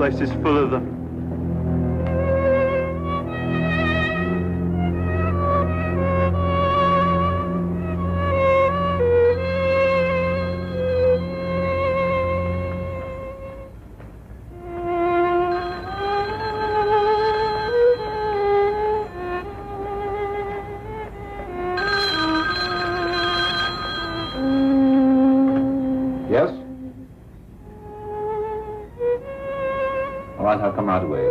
place is full of them. Yes? All right, I'll come right away.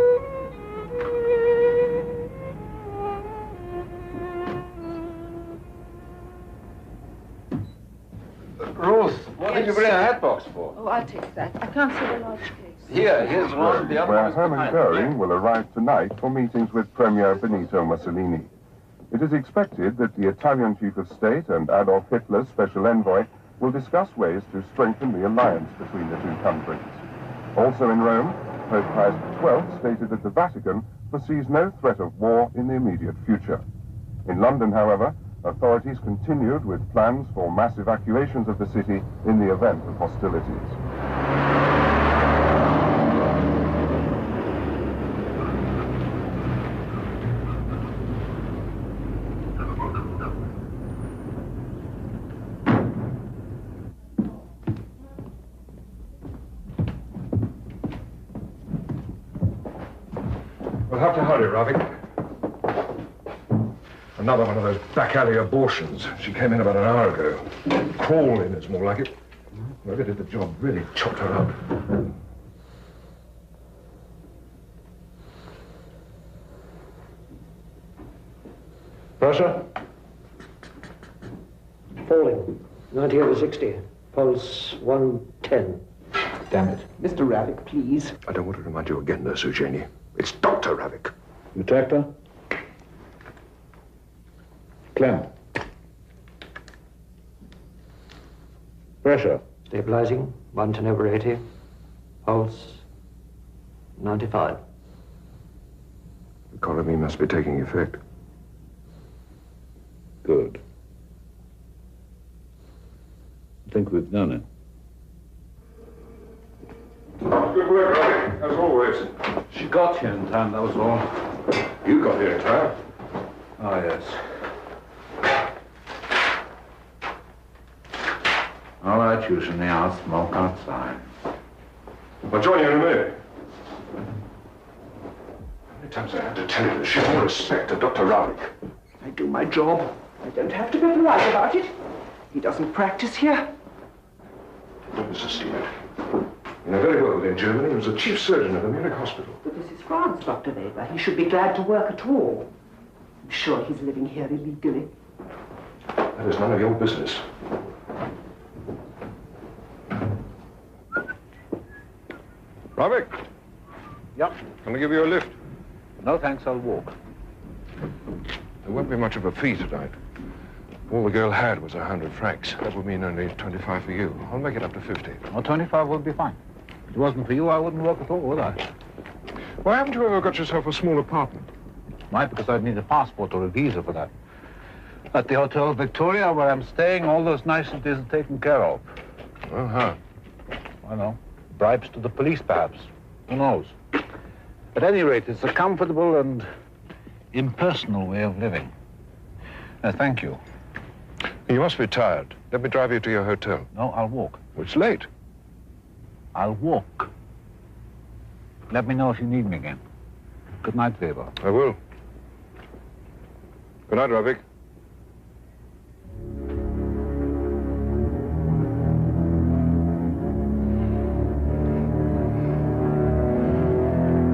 Ruth, what did you bring a hat box for? Oh, I'll take that. I can't see the large case. Here's one. The other where one is Hermann behind. Goering will arrive tonight for meetings with Premier Benito Mussolini. It is expected that the Italian Chief of State and Adolf Hitler's special envoy will discuss ways to strengthen the alliance between the two countries. Also in Rome, Pope Pius XII stated that the Vatican foresees no threat of war in the immediate future. In London, however, authorities continued with plans for mass evacuations of the city in the event of hostilities. We'll have to hurry, Ravik. Another one of those back alley abortions. She came in about an hour ago. Crawl in is more like it. Whoever did the job really chopped her up. Pressure? Falling. 90 over 60. Pulse 110. Damn it. Mr. Ravik, please. I don't want to remind you again, Nurse Eugenie. It's Dr. Ravik. Detector? Clem. Pressure? Stabilizing. 110 over 80. Pulse 95. The colony must be taking effect. Good. I think we've done it. Good work, Ravik, as always. She got here in time, that was all. You got here in time. Oh, yes. All right, Eugenie, I'll smoke outside. I'll join you in a minute. How many times I have to tell you to show more respect to Dr. Ravik? I do my job. I don't have to be polite about it. He doesn't practice here. Don't misunderstand. You know very well that in Germany he was the chief surgeon of the Munich hospital. But this is France, Dr. Weber. He should be glad to work at all. I'm sure he's living here illegally. That is none of your business. Ravik? Yep. Can I give you a lift? No, thanks, I'll walk. There won't be much of a fee tonight. All the girl had was 100 francs. That would mean only 25 for you. I'll make it up to 50. Well, 25 would be fine. If it wasn't for you, I wouldn't work at all, would I? Why haven't you ever got yourself a small apartment? Why? Because I'd need a passport or a visa for that. At the Hotel Victoria, where I'm staying, all those niceties are taken care of. Well, how? I know. Bribes to the police, perhaps. Who knows? At any rate, it's a comfortable and impersonal way of living. Thank you. You must be tired. Let me drive you to your hotel. No, I'll walk. It's late. I'll walk. Let me know if you need me again. Good night, Weber. I will. Good night, Ravik.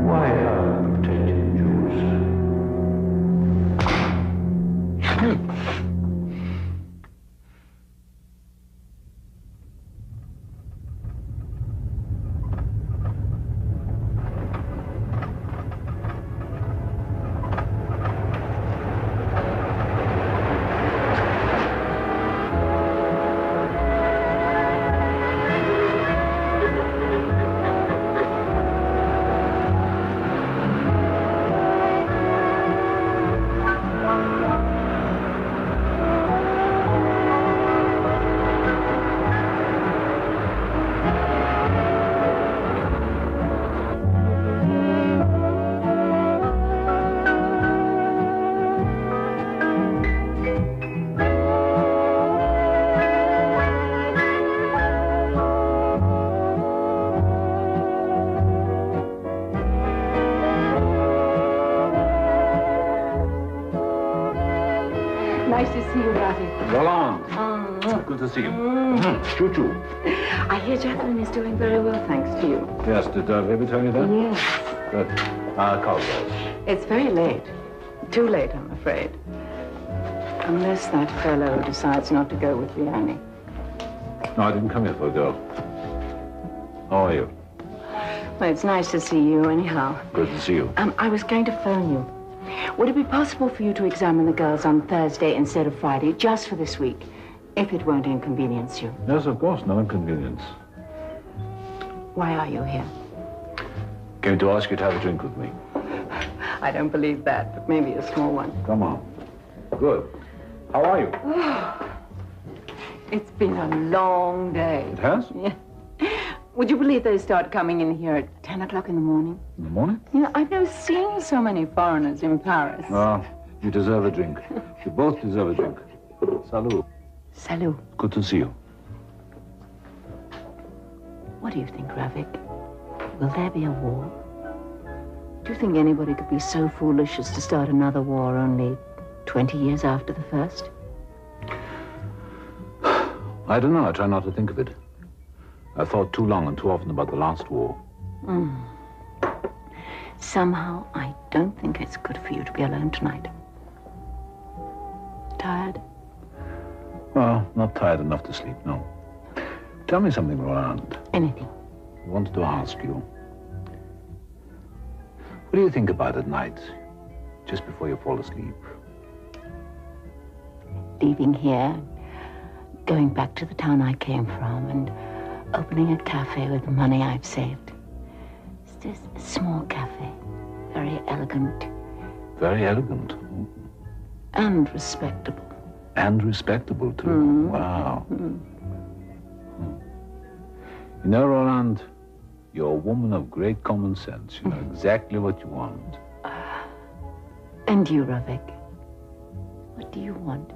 Why are protected Jews? Nice to see you, Ravi. Roland. Good to see you. Choo-choo. I hear Jacqueline is doing very well, thanks to you. Yes, did Baby tell you that? Yes. Good. I'll call you. It's very late. Too late, I'm afraid. Unless that fellow decides not to go with Lesley-Anne. No, I didn't come here for a girl. How are you? Well, it's nice to see you, anyhow. Good to see you. I was going to phone you. Would it be possible for you to examine the girls on Thursday instead of Friday, just for this week, if it won't inconvenience you? Yes, of course, no inconvenience. Why are you here? Came to ask you to have a drink with me. I don't believe that, but maybe a small one. Come on. Good. How are you? It's been a long day. It has? Yeah. Would you believe they start coming in here at 10 o'clock in the morning? In the morning? You know, I've never seen so many foreigners in Paris. Ah, you deserve a drink. You both deserve a drink. Salut. Salut. Good to see you. What do you think, Ravik? Will there be a war? Do you think anybody could be so foolish as to start another war only 20 years after the first? I don't know. I try not to think of it. I thought too long and too often about the last war. Somehow, I don't think it's good for you to be alone tonight. Tired? Well, not tired enough to sleep, no. Tell me something, Roland. Anything. I wanted to ask you. What do you think about at night, just before you fall asleep? Leaving here, going back to the town I came from, and opening a cafe with the money I've saved. It's just a small cafe, very elegant. Very elegant. And respectable. And respectable, too. Wow. You know, Roland, you're a woman of great common sense. You know exactly what you want. And you, Ravik? What do you want?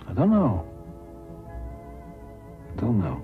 I don't know. Don't know.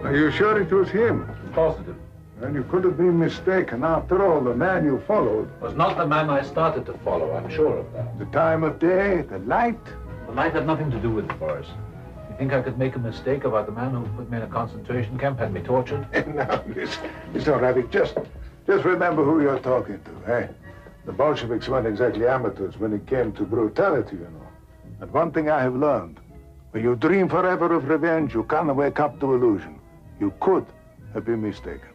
Are you sure it was him? Positive. And you could have been mistaken. After all, the man you followed. Was not the man I started to follow, I'm sure of that. The time of day, the light. The light had nothing to do with it, Boris. You think I could make a mistake about the man who put me in a concentration camp, had me tortured? Now, listen, Ravik, just remember who you're talking to, eh? The Bolsheviks weren't exactly amateurs when it came to brutality, you know. And one thing I have learned, when you dream forever of revenge, you can't wake up to illusion. You could have been mistaken.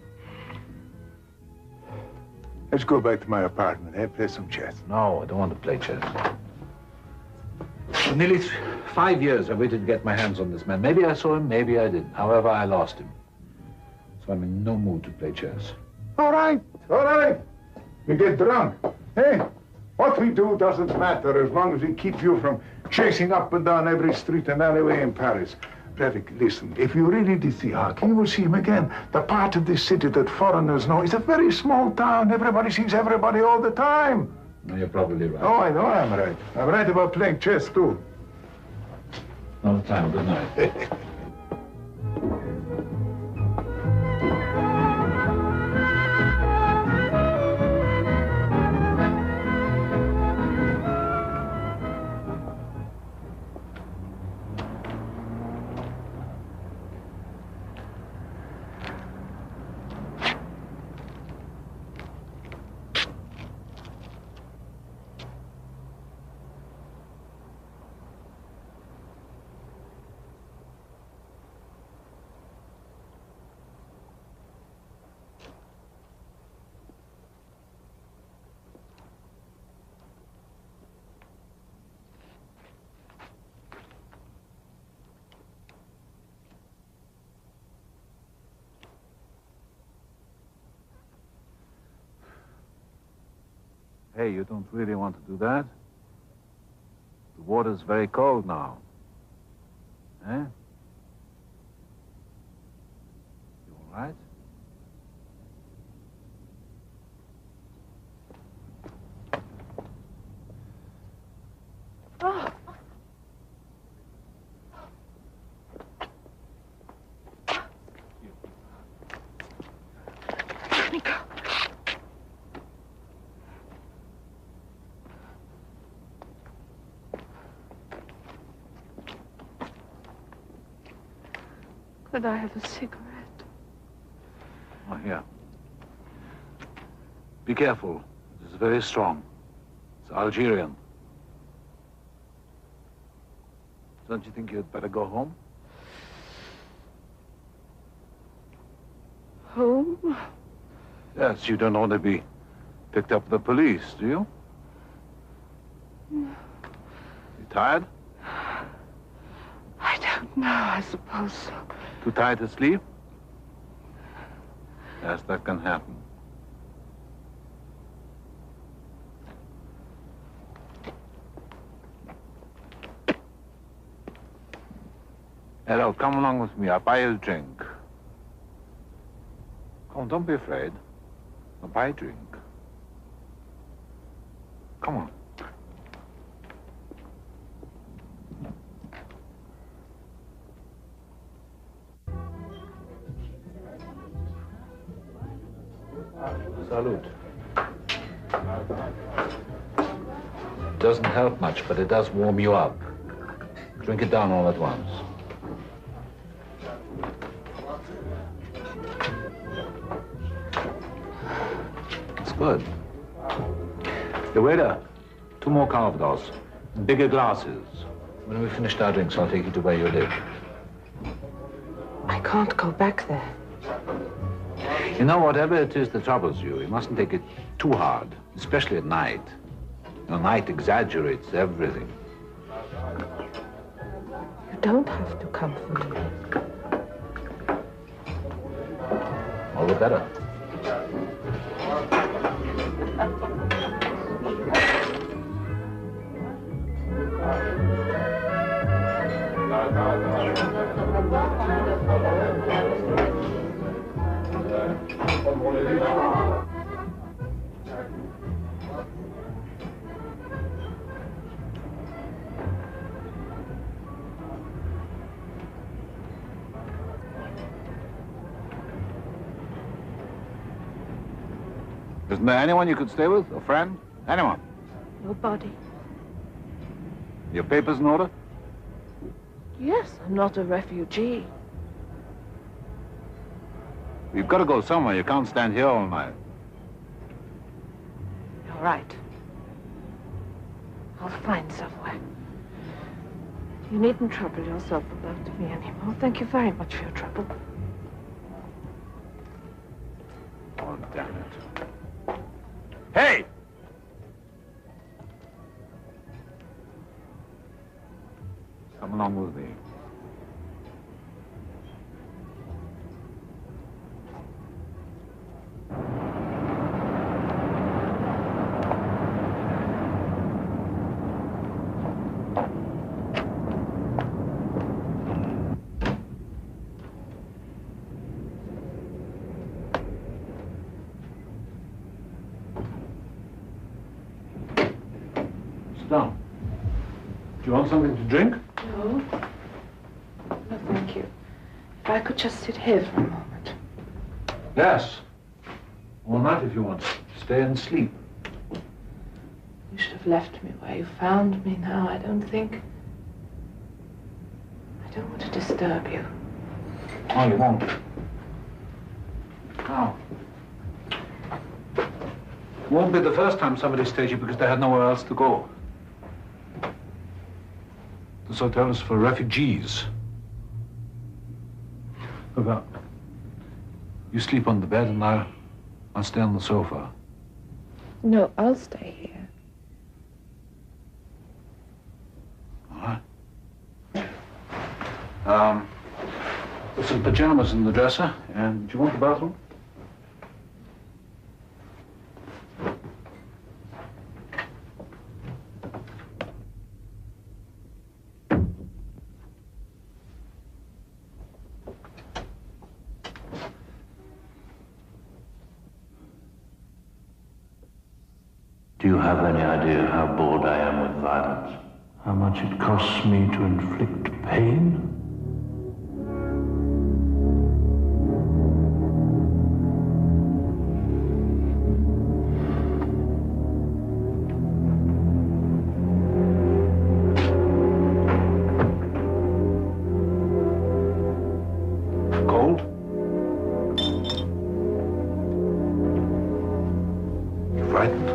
Let's go back to my apartment, eh? Play some chess. No, I don't want to play chess. For nearly 5 years I waited to get my hands on this man. Maybe I saw him, maybe I didn't. However, I lost him. I'm in no mood to play chess. All right, all right. You get drunk. Hey, what we do doesn't matter as long as we keep you from chasing up and down every street and alleyway in Paris. Erich, listen, if you really did see Huck, you will see him again. The part of this city that foreigners know is a very small town. Everybody sees everybody all the time. No, you're probably right. Oh, I know I'm right. I'm right about playing chess, too. All the time. Good night. Hey, you don't really want to do that? The water's very cold now. Eh? You all right? Oh. Let me go. Could I have a cigarette? Oh, here. Be careful. It's very strong. It's Algerian. Don't you think you'd better go home? Home? Yes, you don't want to be picked up by the police, do you? No. You tired? I don't know, I suppose so. Too tired to sleep? Yes, that can happen. Hello, come along with me. I'll buy you a drink. Come on, don't be afraid. I'll buy a drink. Come on. Salute. Doesn't help much, but it does warm you up. Drink it down all at once. It's good. The waiter, 2 more calvados, bigger glasses. When we finish our drinks, I'll take you to where you live. I can't go back there. You know, whatever it is that troubles you, you mustn't take it too hard, especially at night. You know, night exaggerates everything. You don't have to comfort me. All the better. Isn't there anyone you could stay with? A friend? Anyone? Nobody. Your papers in order? Yes, I'm not a refugee. You've got to go somewhere. You can't stand here all night. You're right. I'll find somewhere. You needn't trouble yourself about me anymore. Thank you very much for your trouble. Oh, damn it. Hey! Come along with me. you want something to drink? No. No, thank you. If I could just sit here for a moment. Yes. All night if you want. Stay and sleep. You should have left me where you found me now. I don't want to disturb you. Oh, you won't. Now. Won't be the first time somebody stayed here because they had nowhere else to go. This hotel is for refugees. Look, you sleep on the bed and I'll stay on the sofa. No, I'll stay here. All right. There's some pajamas in the dresser, and do you want the bathroom? Do you have any idea how bored I am with violence? How much it costs me to inflict pain? Cold? You frightened?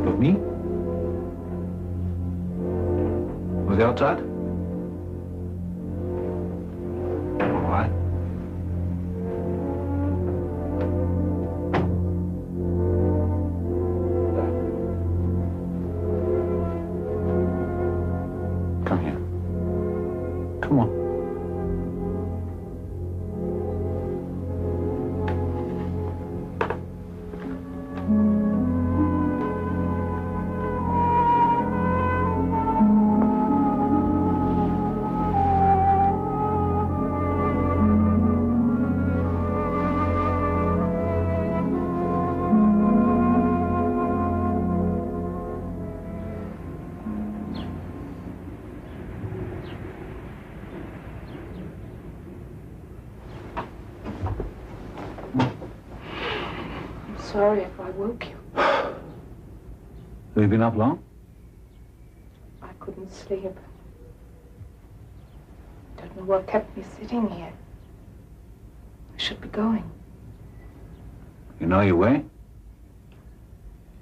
Of me? Of the outside? All right. Come here. Come on. Sorry if I woke you. Have you been up long? I couldn't sleep. Don't know what kept me sitting here. I should be going. You know your way?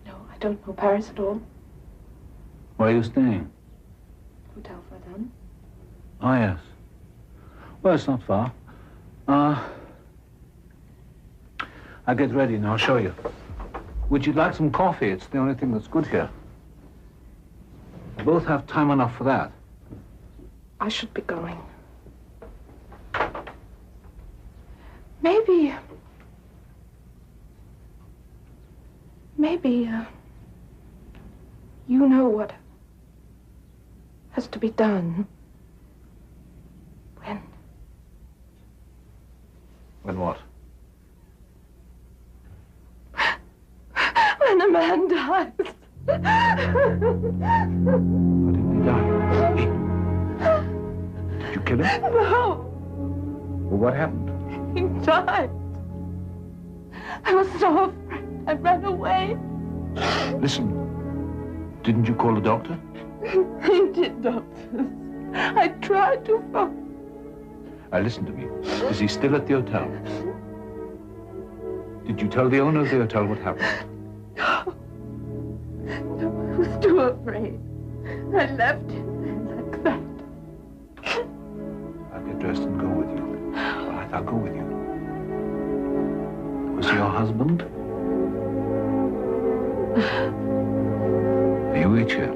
No, I don't know Paris at all. Where are you staying? Hotel Verdun. Oh, yes. Well, it's not far. I'll get ready and I'll show you. Would you like some coffee? It's the only thing that's good here. We both have time enough for that. I should be going. Maybe, you know what has to be done. When what? When a man dies. How did he die? Did you kill him? No, Well, what happened? he died. I was so afraid. I ran away. Listen, didn't you call the doctor? He did, doctors. I tried to phone. Listen to me. Is he still at the hotel? Did you tell the owner of the hotel what happened? No, I was too afraid. I left him there like that. I'll get dressed and go with you. All right, I'll go with you. Was he your husband? Are you each here?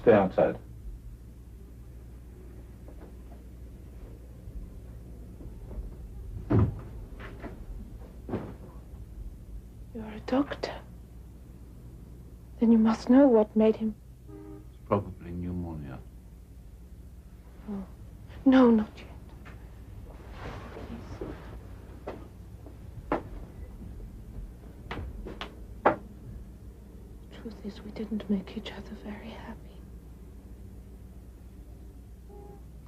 Stay outside. You're a doctor. Then you must know what made him... It's probably pneumonia. Oh. No, not yet. The truth is, we didn't make each other very happy.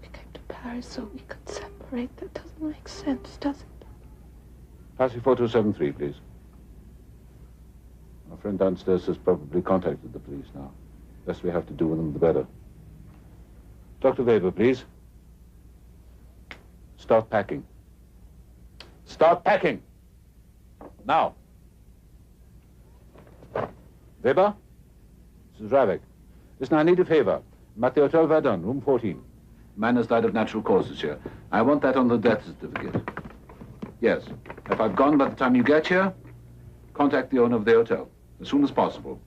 We came to Paris so we could separate. That doesn't make sense, does it? Pass 4273, please. Our friend downstairs has probably contacted the police now. The less we have to do with them, the better. Dr. Weber, please. Start packing. Start packing! Now. Weber? This is Ravik. Listen, I need a favor. I'm at the Hotel Verdun, room 14. Man has died of natural causes here. I want that on the death certificate. Yes. If I've gone by the time you get here, contact the owner of the hotel as soon as possible.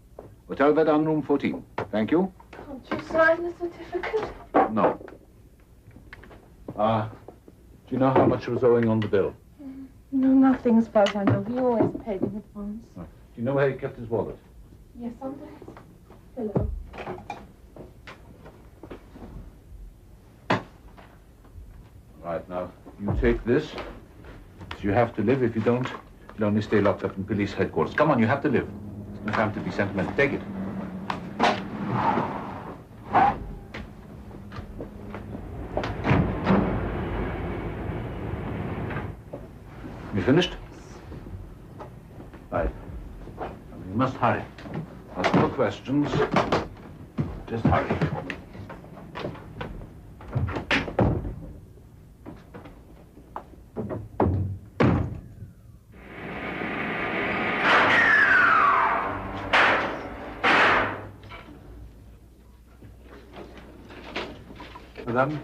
Hotel Verdun, room 14. Thank you. Can't you sign the certificate? No. Do you know how much was owing on the bill? No, nothing as far as I know. He always paid in advance. Do you know where he kept his wallet? Yes, on that. Hello. Right, now, you take this. So you have to live. If you don't, you'll only stay locked up in police headquarters. Come on, you have to live. There's no time to be sentimental. Take it. You finished? Right. Now, you must hurry. Ask no questions. Just hurry. Madame,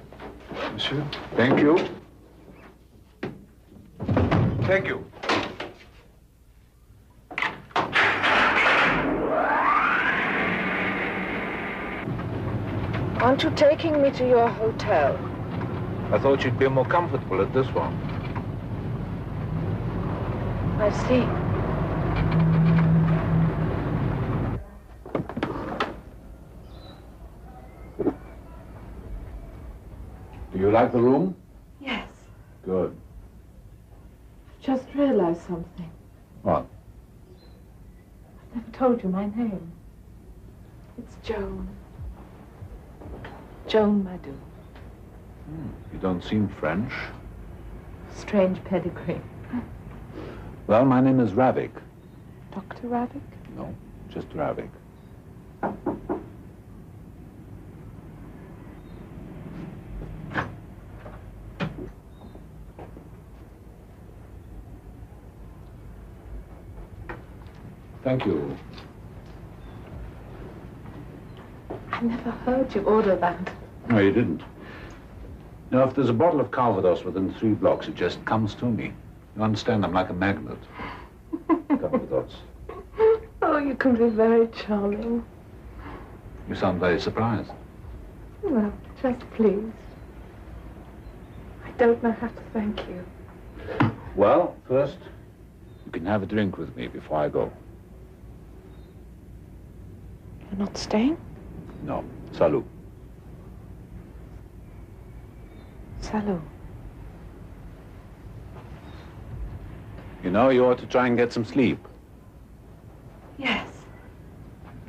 monsieur. Thank you. Thank you. Aren't you taking me to your hotel? I thought you'd be more comfortable at this one. I see. Do you like the room? Yes. Good. Just realized something. What? I've never told you my name. It's Joan. Joan Madu. You don't seem French. Strange pedigree. Well, my name is Ravik. Dr. Ravik? No, just Ravik. Thank you. I never heard you order that. No, you didn't. Now, if there's a bottle of Calvados within 3 blocks, it just comes to me. You understand? I'm like a magnet. Calvados. Oh, you can be very charming. You sound very surprised. Well, just pleased. I don't know how to thank you. Well, first, you can have a drink with me before I go. You're not staying? No. Salut. Salut. You know, you ought to try and get some sleep. Yes.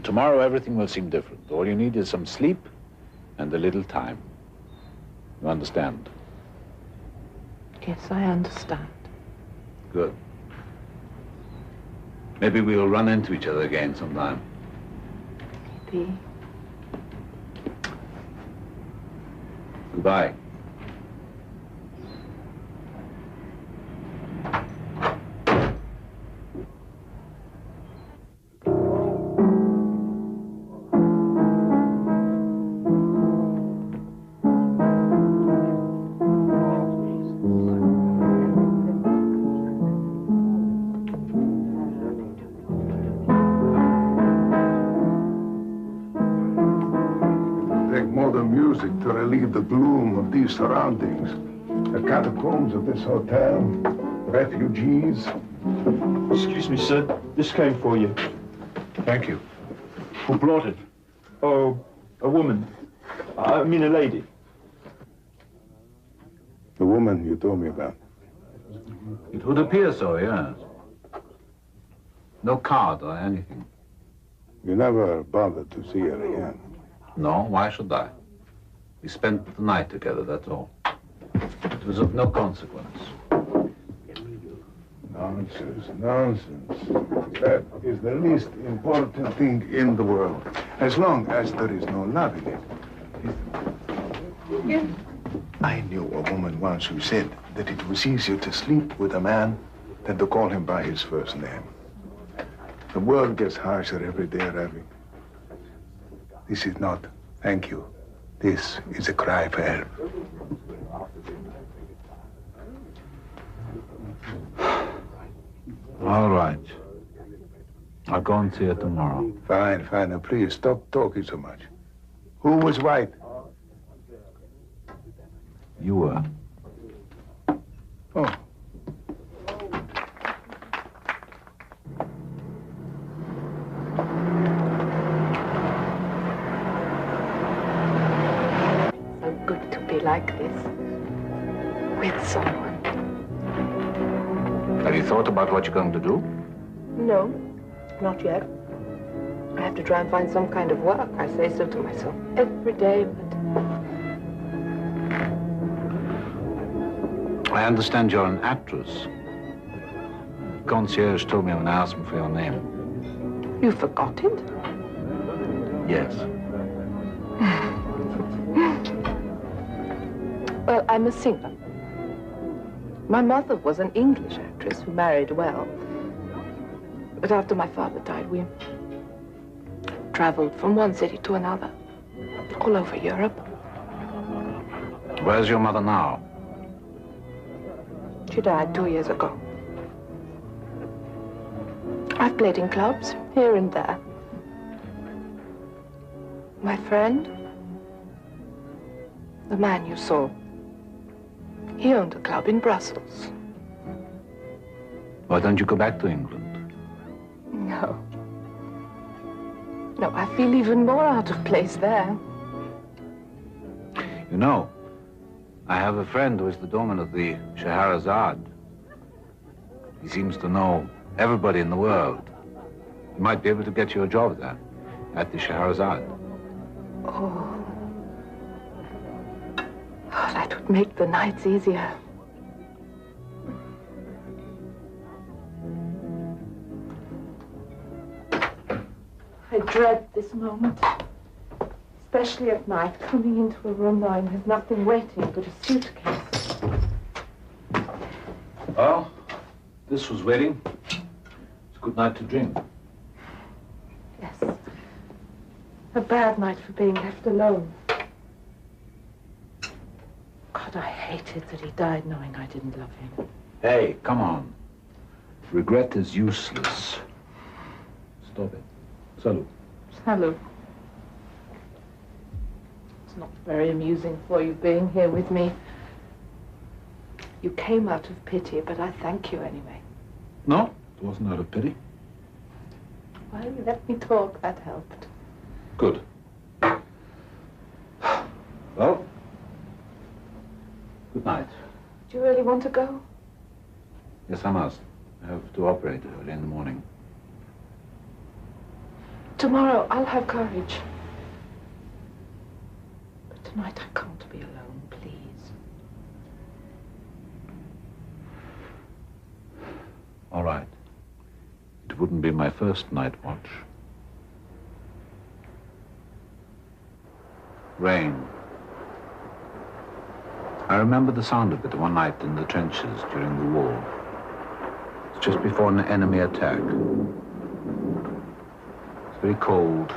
Tomorrow, everything will seem different. All you need is some sleep and a little time. You understand? Yes, I understand. Good. Maybe we'll run into each other again sometime. Maybe. Goodbye. music to relieve the gloom of these surroundings. The catacombs of this hotel, refugees. Excuse me, sir. This came for you. Thank you. Who brought it? Oh, a woman. I mean a lady. The woman you told me about. It would appear so, yes. No card or anything. You never bothered to see her again. No, why should I? We spent the night together, that's all. It was of no consequence. Nonsense, nonsense. That is the least important thing in the world, as long as there is no love in it. Yes. I knew a woman once who said that it was easier to sleep with a man than to call him by his first name. The world gets harsher every day, Ravi. This is not thank you. This is a cry for help. All right. I'll go and see her tomorrow. Fine, fine. Now, please, stop talking so much. Who was white? You were. Oh. So good to be like this. With someone. Have you thought about what you're going to do? No, not yet. I have to try and find some kind of work. I say so to myself every day, but... I understand you're an actress. Concierge told me when I asked him for your name. You forgot it? Yes. Well, I'm a singer. My mother was an English actress who married well. But after my father died, we traveled from one city to another, all over Europe. Where's your mother now? She died 2 years ago. I've played in clubs, here and there. My friend, the man you saw, he owned a club in Brussels. Why don't you go back to England? No. No, I feel even more out of place there. You know, I have a friend who is the doorman of the Scheherazade. He seems to know everybody in the world. He might be able to get you a job there, at the Scheherazade. Oh. Oh, that would make the nights easier. I dread this moment. Especially at night, coming into a room knowing there's nothing waiting but a suitcase. Well, this was waiting. It's a good night to drink. Yes. A bad night for being left alone. God, I hated that he died knowing I didn't love him. Hey, come on. Regret is useless. Stop it. Salute. Salute. It's not very amusing for you being here with me. You came out of pity, but I thank you anyway. No, it wasn't out of pity. Well, you let me talk, that helped. Good. Well, good night. Do you really want to go? Yes, I must. I have to operate early in the morning. Tomorrow, I'll have courage. But tonight, I can't be alone, please. All right. It wouldn't be my first night watch. Rain. I remember the sound of it one night in the trenches during the war. It's just before an enemy attack. It's very cold,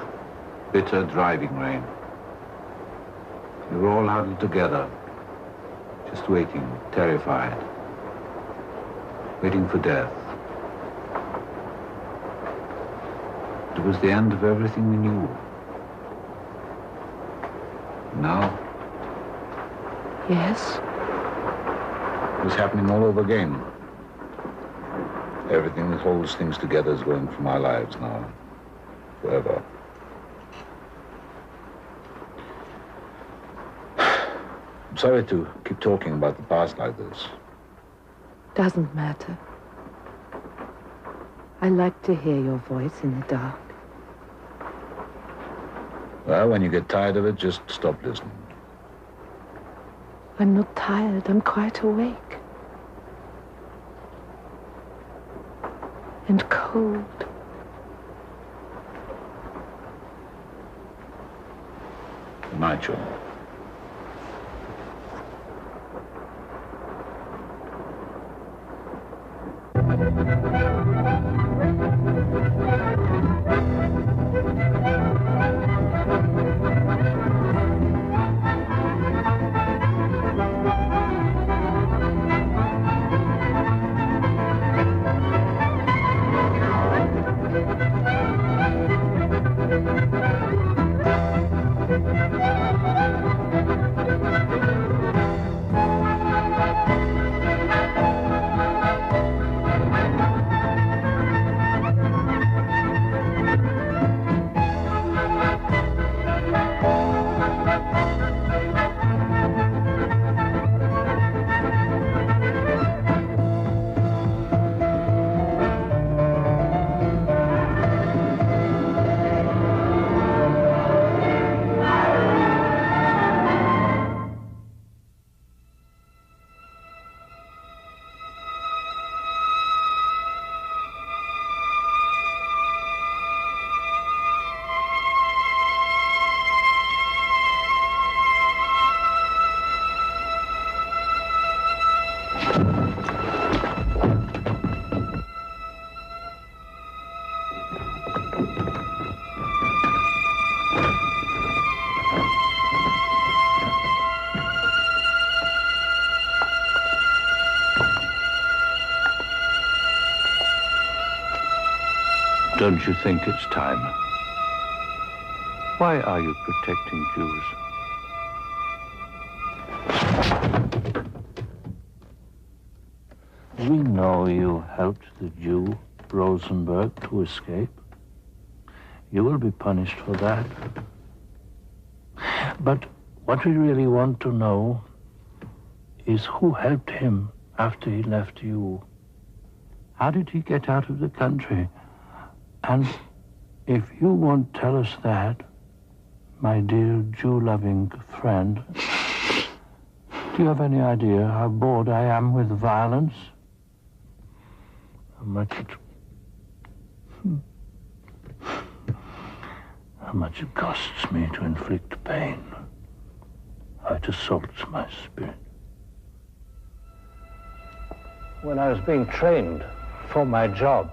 bitter driving rain. We were all huddled together, just waiting, terrified, waiting for death. It was the end of everything we knew. Now, Yes? It's happening all over again. Everything that holds things together is going from our lives now. Forever. I'm sorry to keep talking about the past like this. Doesn't matter. I like to hear your voice in the dark. Well, when you get tired of it, just stop listening. I'm not tired. I'm quite awake. And cold. Good night, John. Don't you think it's time? Why are you protecting Jews? We know you helped the Jew, Rosenberg, to escape. You will be punished for that. But what we really want to know is who helped him after he left you. How did he get out of the country? And if you won't tell us that, my dear Jew-loving friend, do you have any idea how bored I am with violence? How much it costs me to inflict pain. How it assaults my spirit. When I was being trained for my job,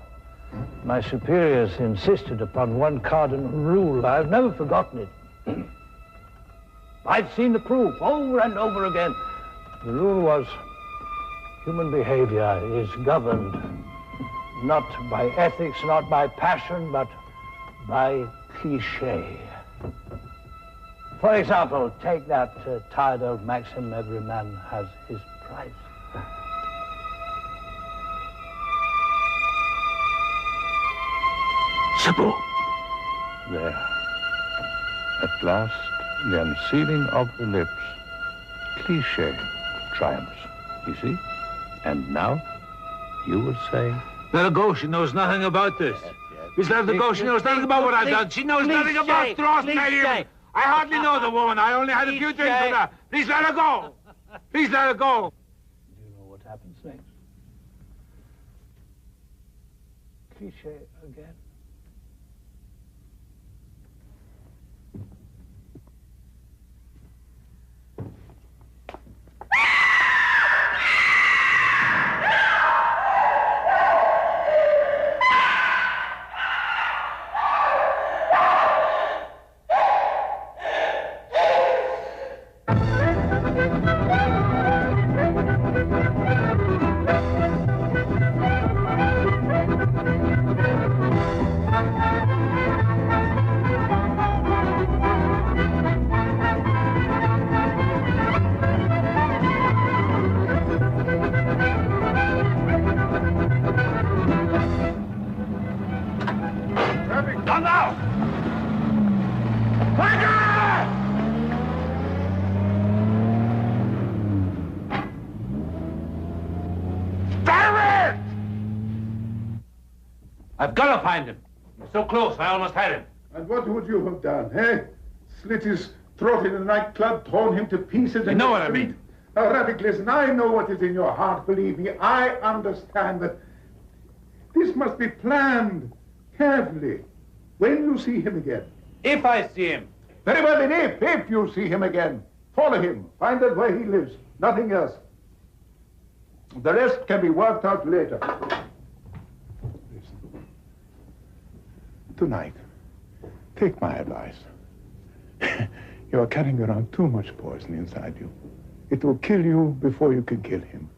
my superiors insisted upon one cardinal rule. I've never forgotten it. I've seen the proof over and over again. The rule was human behavior is governed not by ethics, not by passion, but by cliché. For example, take that tired old maxim, every man has his price. Sybil! There. At last, the unsealing of the lips. Cliché triumphs, you see? And now, you will say... Let her go. She knows nothing about this. Please let her go. She knows nothing about what I've done. She knows nothing about Throssen. I hardly know the woman. I only had a few drinks with her. Please let her go. Please let her go. Do you know what happens next? Cliché again. I've got to find him. He's so close, I almost had him. And what would you have done, eh? Slit his throat in a nightclub, torn him to pieces You know what I mean. Now, Rafik, listen, I know what is in your heart, believe me. I understand that this must be planned carefully. When you see him again. If I see him. Very well, then if you see him again, follow him. Find out where he lives. Nothing else. The rest can be worked out later. Listen. Tonight, take my advice. You are carrying around too much poison inside you. It will kill you before you can kill him.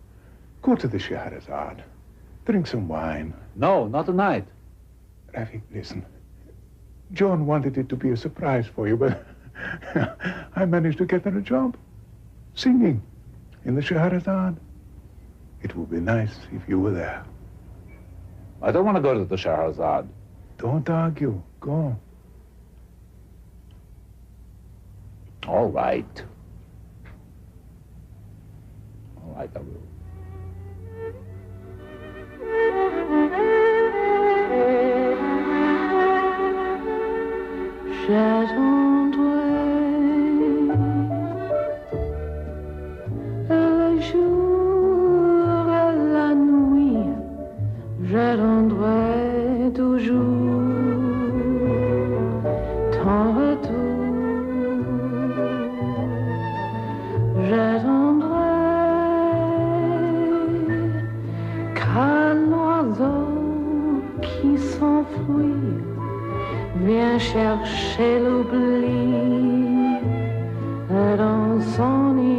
Go to the Scheherazade. Drink some wine. No, not tonight. Rafik, listen. John wanted it to be a surprise for you, but I managed to get her a job. Singing in the Scheherazade. It would be nice if you were there. I don't want to go to the Scheherazade. Don't argue. Go. All right. All right, I will. J'attendrai le jour et la nuit, j'attendrai toujours ton retour. J'attendrai qu'un oiseau qui s'enfuit viens chercher l'oubli dans son nid.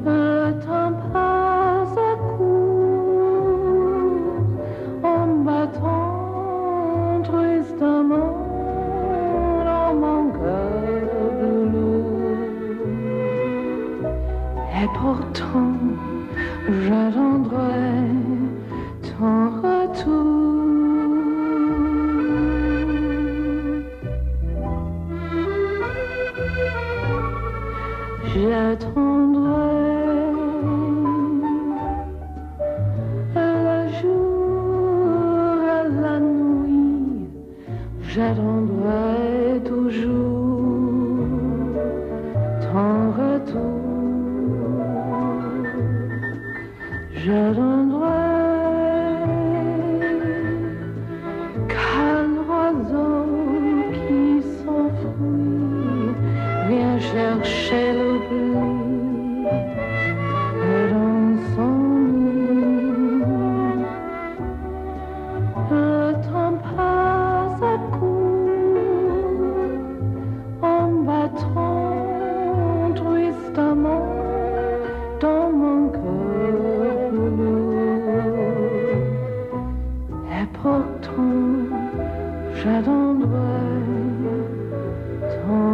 Le temps passe à coup en battant tristement dans mon cœur lourd. Et pourtant, j'attendrai ton retour. J'attendrai le jour et la nuit, j'attendrai toujours ton retour. J'attendrai qu'un oiseau qui s'enfuit viens chercher l'oubli dans son nid. Le temps passe à coup en battant tristement dans mon cœur lourd. Et pourtant, j'attendrai ton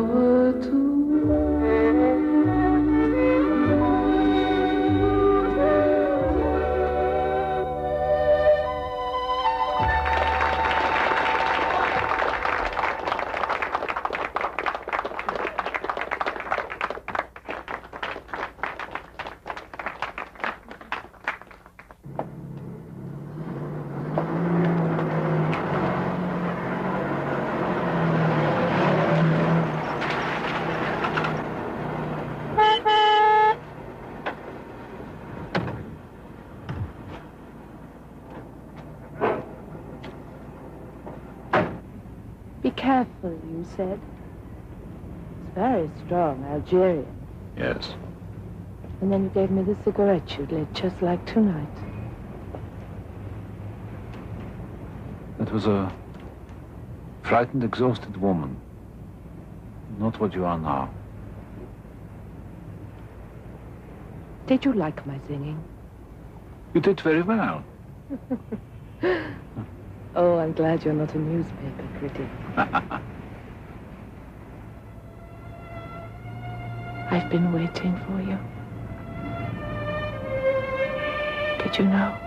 retour. Be careful, you said. It's very strong, Algerian. Yes. And then you gave me the cigarette you'd lit just like tonight. That was a frightened, exhausted woman. Not what you are now. Did you like my singing? You did very well. Oh, I'm glad you're not a newspaper critic. I've been waiting for you. Did you know?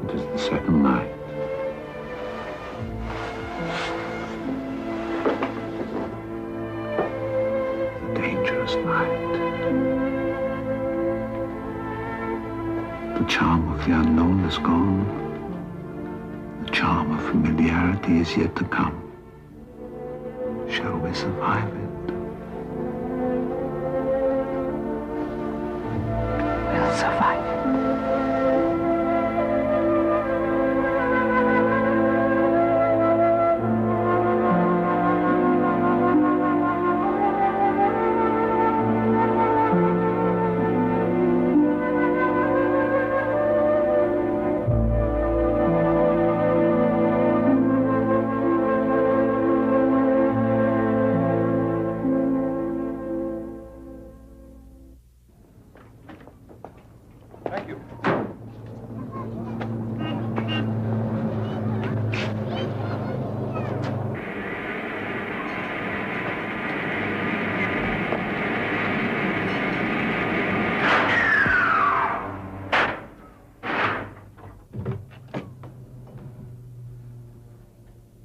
It is the second night. The dangerous night. The charm of the unknown is gone. The charm of familiarity is yet to come. Shall we survive it? We'll survive it.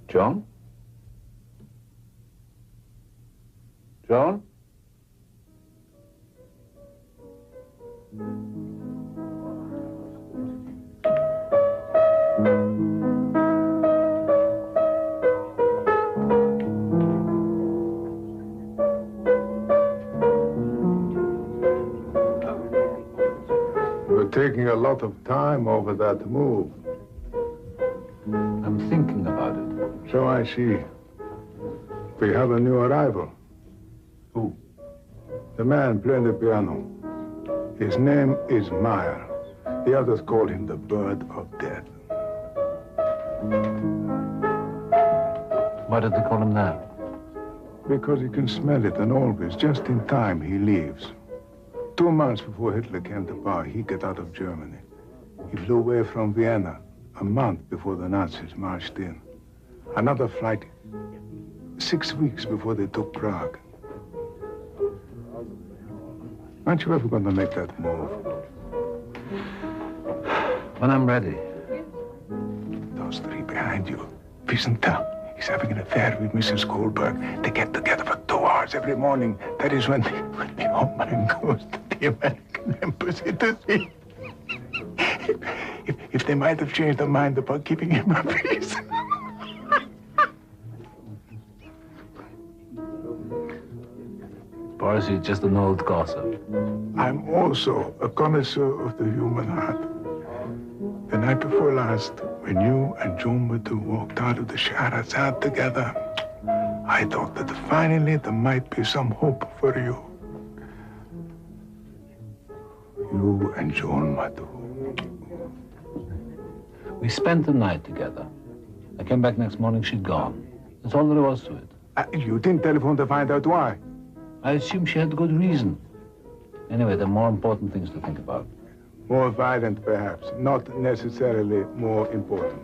John? John? We're taking a lot of time over that move. I'm thinking about it. So I see. We have a new arrival. Who? The man playing the piano. His name is Meyer. The others call him the Bird of Death. Why did they call him that? Because he can smell it, and always, just in time, he leaves. 2 months before Hitler came to power, he got out of Germany. He flew away from Vienna a month before the Nazis marched in. Another flight 6 weeks before they took Prague. Aren't you ever going to make that move? When I'm ready. Those three behind you. Wiesenthal is having an affair with Mrs. Goldberg. They get together for 2 hours every morning. That is when the old man goes to the American embassy to see if they might have changed their mind about giving him a visa. Boris, you're just an old gossip. I'm also a connoisseur of the human heart. The night before last, when you and John Madu walked out of the Scheherazade together, I thought that finally there might be some hope for you. You and John Madu. We spent the night together. I came back next morning, she'd gone. That's all there was to it. You didn't telephone to find out why? I assume she had good reason. Anyway, there are more important things to think about. More violent, perhaps. Not necessarily more important.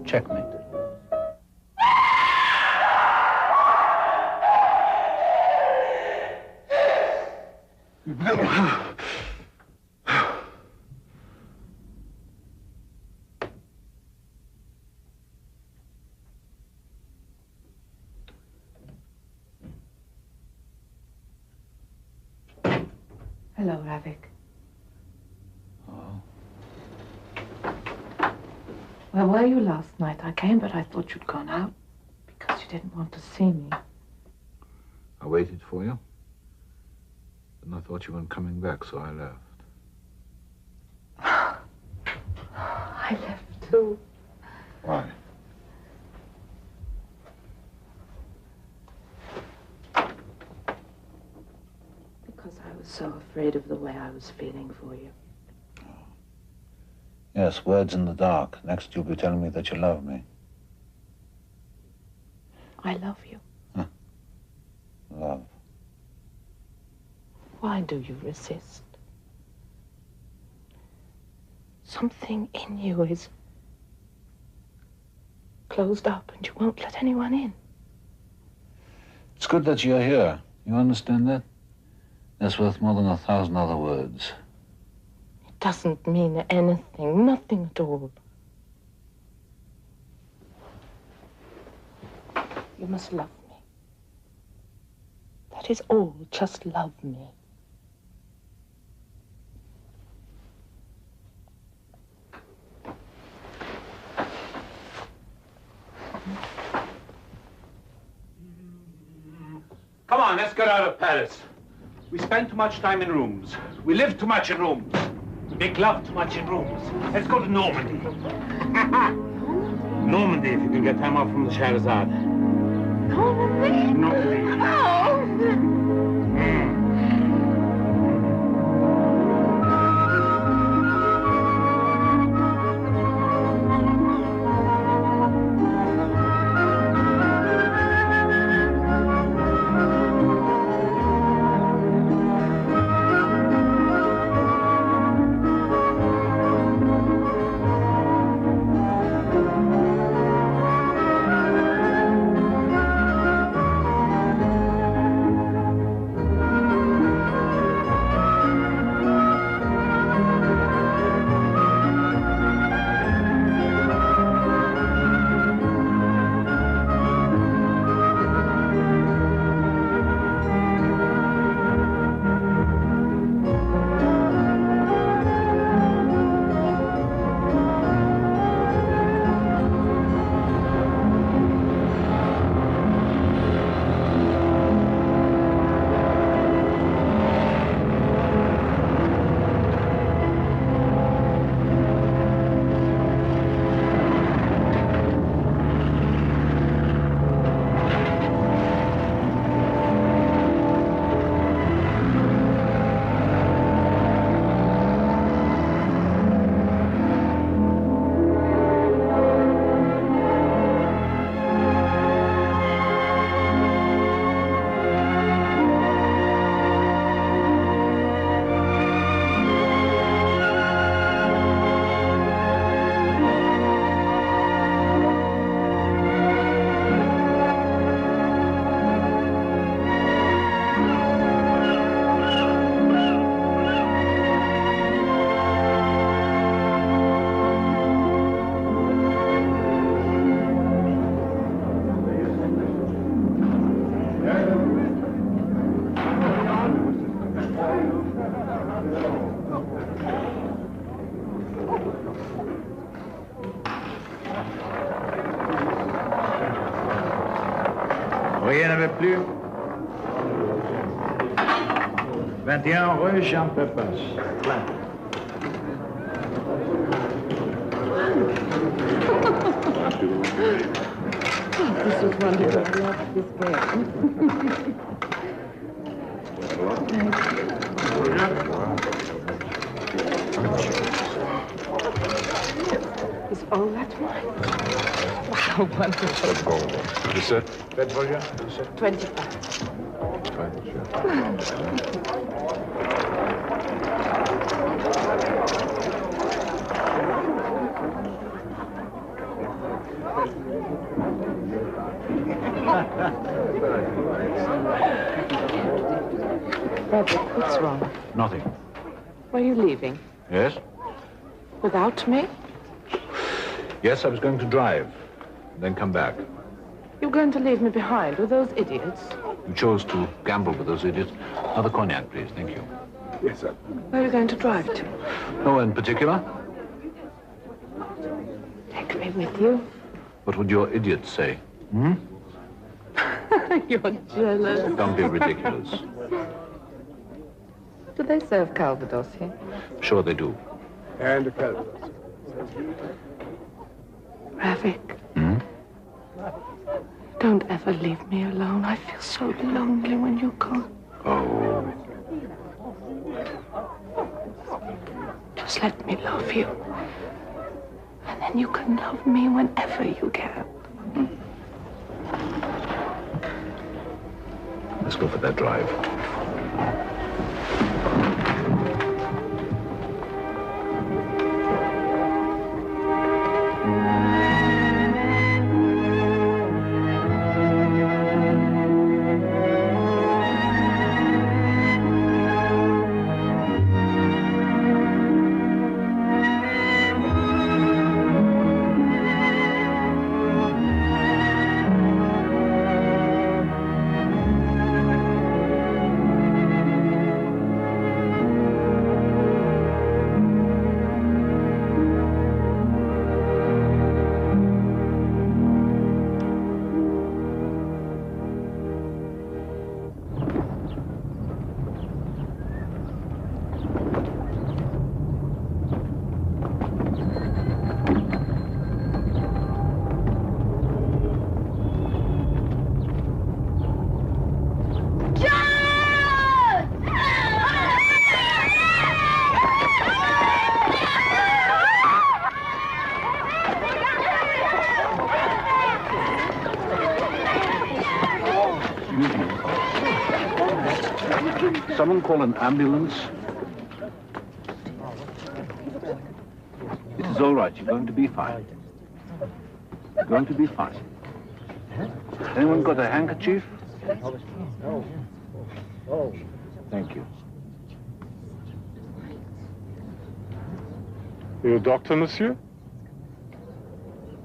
Checkmate. Hello, Erich. Oh. Where were you last night? I came, but I thought you'd gone out because you didn't want to see me. I waited for you. Then I thought you weren't coming back, so I left. I left too. Why? Because I was so afraid of the way I was feeling for you. Yes, words in the dark. Next you'll be telling me that you love me. I love you. Huh. Love. Why do you resist? Something in you is closed up and you won't let anyone in. It's good that you're here. You understand that? That's worth more than 1,000 other words. doesn't mean anything, nothing at all. You must love me. That is all, just love me. Come on, let's get out of Paris. We spend too much time in rooms. We live too much in rooms. We make love too much in rooms. Let's go to Normandy. Normandy, if you can get time off from the Scheherazade. Normandy? Normandy. Oh! Rien n'avait plus. 21 rue Jean Pepins. Plein. This is wonderful. I love this game. Is all that wine? Wow, wonderful. You said? 25. Robert, what's wrong? Nothing. Were you leaving? Yes? Without me? Yes, I was going to drive, then come back. You're going to leave me behind with those idiots? You chose to gamble with those idiots. Another cognac, please. Thank you. Yes, sir. Where are you going to drive to? No in particular. Take me with you. What would your idiots say? Hmm? You're jealous. Don't be ridiculous. Do they serve Calvados here? Sure they do. And a Calvados. Ravik. Hmm? Don't ever leave me alone. I feel so lonely when you're gone. Oh. Just let me love you. And then you can love me whenever you can. Let's go for that drive. someone call an ambulance? It is all right. You're going to be fine. You're going to be fine. Anyone got a handkerchief? Thank you. You're a doctor, monsieur?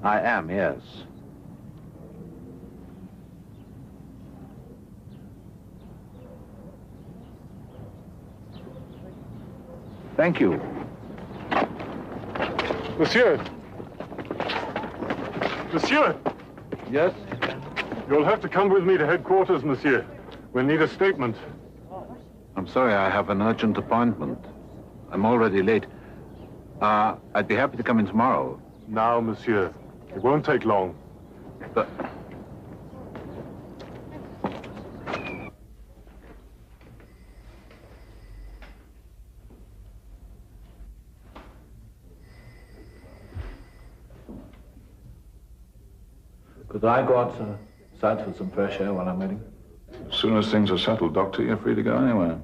I am, yes. Thank you. Monsieur! Monsieur! Yes? You'll have to come with me to headquarters, monsieur. We'll need a statement. I'm sorry, I have an urgent appointment. I'm already late. I'd be happy to come in tomorrow. Now, monsieur. It won't take long. But... Could I go outside for some fresh air while I'm waiting? As soon as things are settled, Doctor, you're free to go anywhere.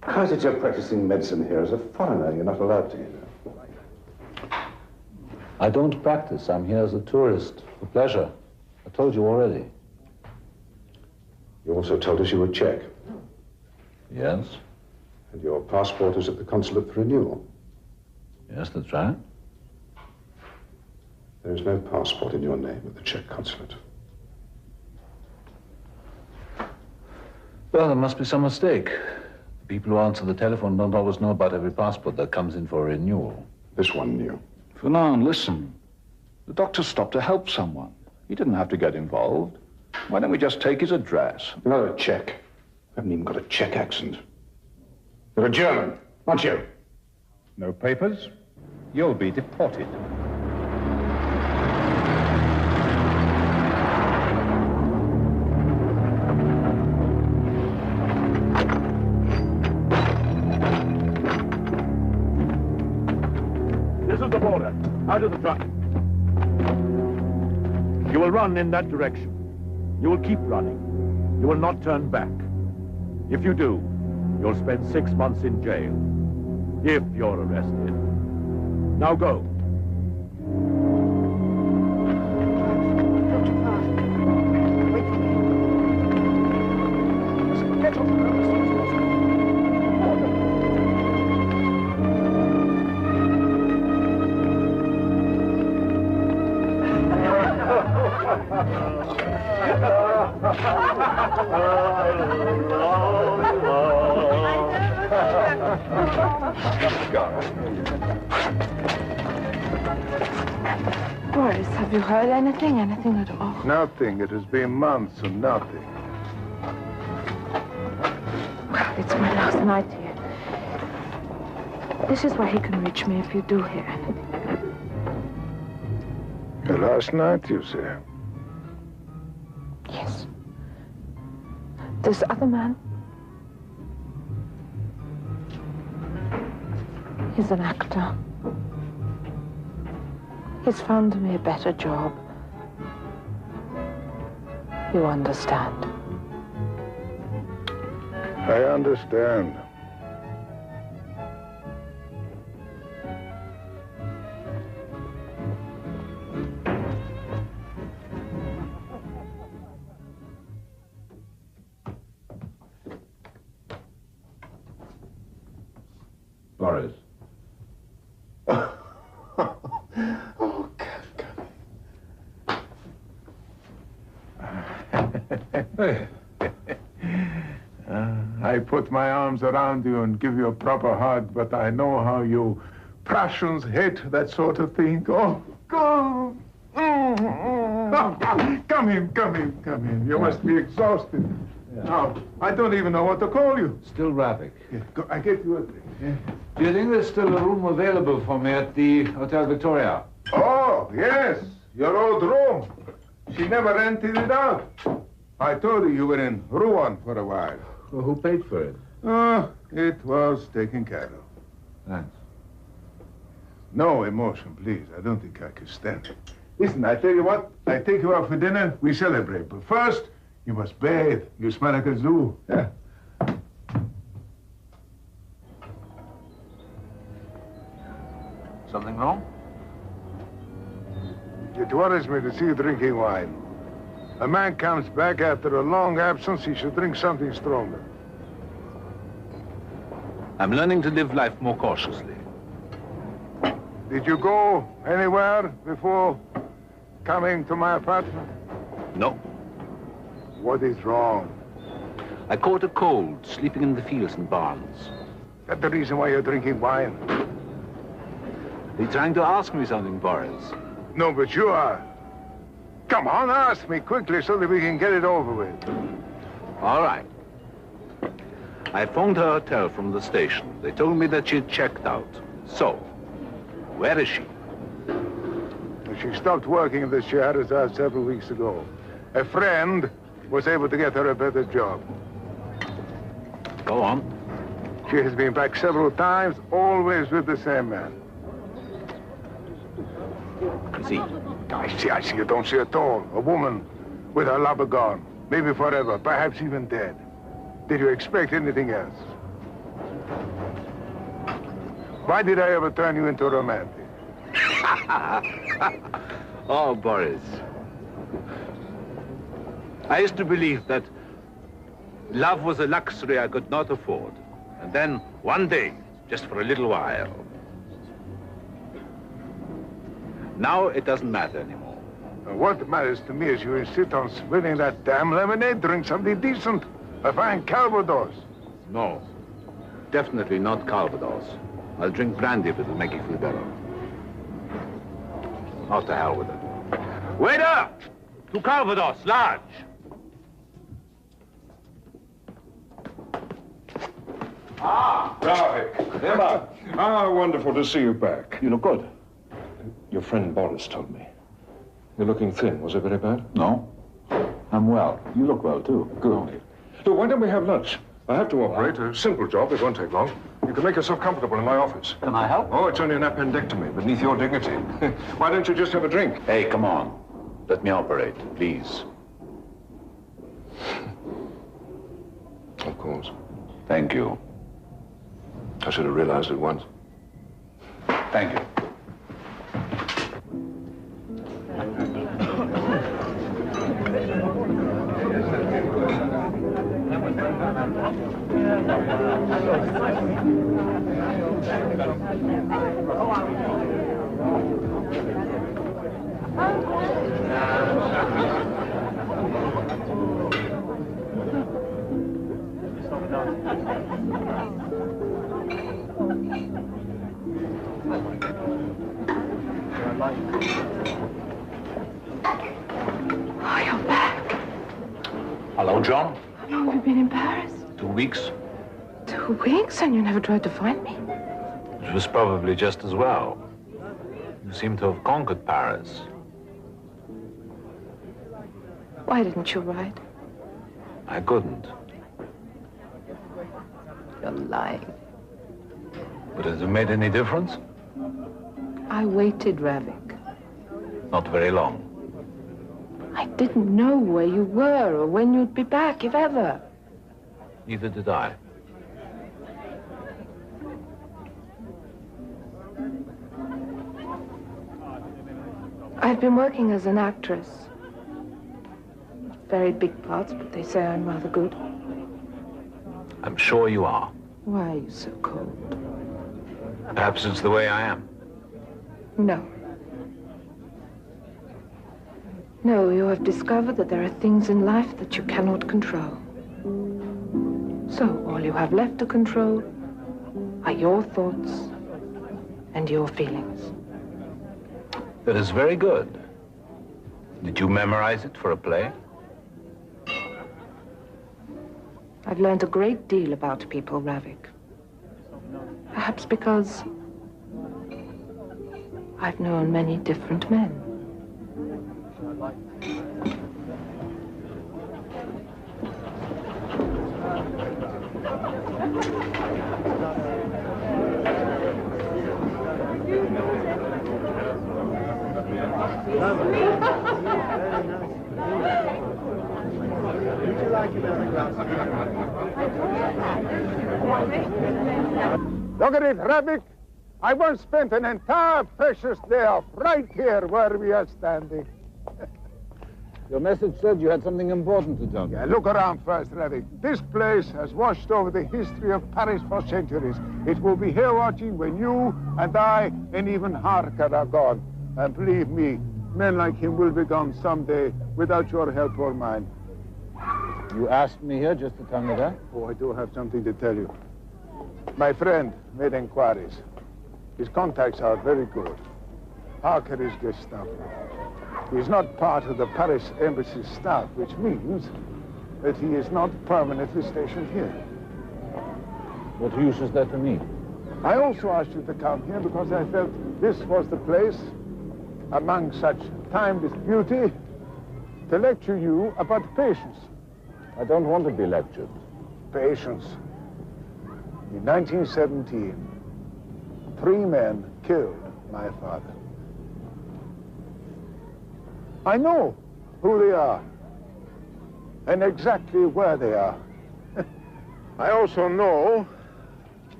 How is it you're practicing medicine here? As a foreigner, you're not allowed to, you know. I don't practice. I'm here as a tourist, for pleasure. I told you already. You also told us you were Czech. Yes? And your passport is at the consulate for renewal. Yes, that's right. There is no passport in your name at the Czech consulate. Well, there must be some mistake. The people who answer the telephone don't always know about every passport that comes in for renewal. This one knew. Fernand, listen. The doctor stopped to help someone. He didn't have to get involved. Why don't we just take his address? You're not a Czech. You haven't even got a Czech accent. You're a German, aren't you? No papers? You'll be deported. This is the border. Out of the truck. You will run in that direction. You will keep running. You will not turn back. If you do, you'll spend 6 months in jail. If you're arrested. Now go. Waris, have you heard anything? Anything at all? Nothing. It has been months of nothing. Well, it's my last night here. This is where he can reach me if you do hear anything. The last night, you say? Yes. This other man, he's an actor. He's found me a better job. You understand? I understand. Waris. I put my arms around you and give you a proper hug, but I know how you Prussians hate that sort of thing. Oh, go! Come in. You must be exhausted. Yeah. Now, I don't even know what to call you. Still Ravik. Yeah, I get you a drink. Yeah. Do you think there's still a room available for me at the Hotel Victoria? Oh, yes. Your old room. She never rented it out. I told her you were in Rouen for a while. Well, who paid for it? Oh, it was taken care of. Thanks. No emotion, please. I don't think I can stand it. Listen, I tell you what. I take you out for dinner. We celebrate. But first, you must bathe. You smell like a zoo. Yeah. Something wrong? It worries me to see you drinking wine. A man comes back after a long absence, he should drink something stronger. I'm learning to live life more cautiously. Did you go anywhere before coming to my apartment? No. What is wrong? I caught a cold, sleeping in the fields and barns. That's the reason why you're drinking wine? Are you trying to ask me something, Boris? No, but you are. Come on, ask me quickly so that we can get it over with. All right. I phoned her hotel from the station. They told me that she had checked out. So, where is she? She stopped working in the Scheherazade several weeks ago. A friend was able to get her a better job. Go on. She has been back several times, always with the same man. Is he? I see, you don't see at all. A woman with her lover gone, maybe forever, perhaps even dead. Did you expect anything else? Why did I ever turn you into a romantic? Oh, Boris. I used to believe that love was a luxury I could not afford. And then, one day, just for a little while. Now it doesn't matter anymore. What matters to me is you insist on spilling that damn lemonade. Drink something decent. A fine Calvados. No. Definitely not Calvados. I'll drink brandy if it'll make you feel better. Out to hell with it. Waiter! To Calvados, large! Remarque. Remarque. Ah, wonderful to see you back. You look good. Your friend Boris told me. You're looking thin. Was it very bad? No. I'm well. You look well, too. Good. Look, why don't we have lunch? I have to operate. A simple job. It won't take long. You can make yourself comfortable in my office. Can I help? Oh, it's only an appendectomy beneath your dignity. Why don't you just have a drink? Hey, come on. Let me operate, please. Of course. Thank you. I should have realized at once. Thank you. Oh, you're back. Hello, John. How long have you been in Paris? 2 weeks. 2 weeks, and you never tried to find me? It was probably just as well. You seem to have conquered Paris. Why didn't you write? I couldn't. You're lying. But has it made any difference? I waited, Ravik. Not very long. I didn't know where you were or when you'd be back, if ever. Neither did I. I've been working as an actress. Not very big parts, but they say I'm rather good. I'm sure you are. Why are you so cold? Perhaps it's the way I am. No. No, you have discovered that there are things in life that you cannot control. So all you have left to control are your thoughts and your feelings. That is very good. Did you memorize it for a play? I've learned a great deal about people, Ravik. Perhaps because I've known many different men. Look at it, Remarque. I once spent an entire precious day off right here where we are standing. Your message said you had something important to tell me. Yeah, look around first, Remarque. This place has watched over the history of Paris for centuries. It will be here watching when you and I and even Harker are gone. And believe me, men like him will be gone someday without your help or mine. You asked me here just to tell me that? Oh, I do have something to tell you. My friend made inquiries. His contacts are very good. Harker is Gestapo. He's not part of the Paris embassy staff, which means that he is not permanently stationed here. What use is that to me? I also asked you to come here because I felt this was the place, among such timeless beauty, to lecture you about patience. I don't want to be lectured. Patience. In 1917, 3 men killed my father. I know who they are and exactly where they are. I also know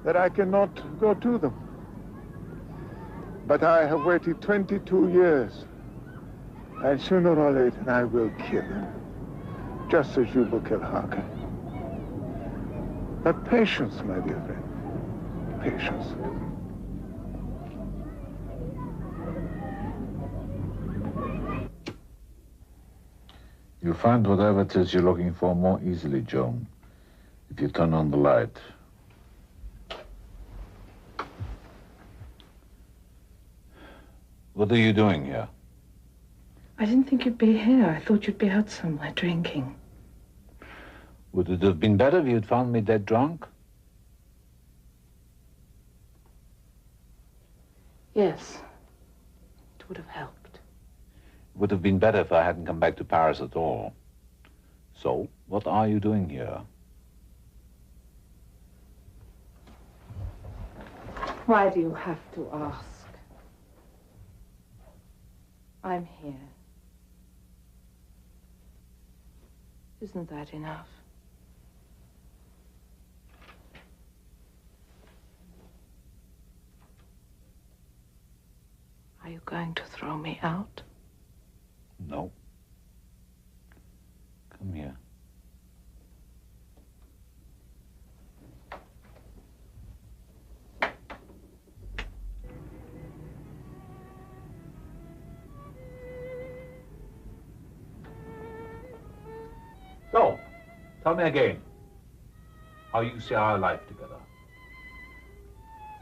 that I cannot go to them. But I have waited 22 years, and sooner or later I will kill them, just as you will kill Harker. But patience, my dear friend, patience. You'll find whatever it is you're looking for more easily, Joan, if you turn on the light. What are you doing here? I didn't think you'd be here. I thought you'd be out somewhere drinking. Would it have been better if you'd found me dead drunk? Yes. It would have helped. It would have been better if I hadn't come back to Paris at all. So, what are you doing here? Why do you have to ask? I'm here. Isn't that enough? Are you going to throw me out? No. Come here. So, tell me again, how you see our life together.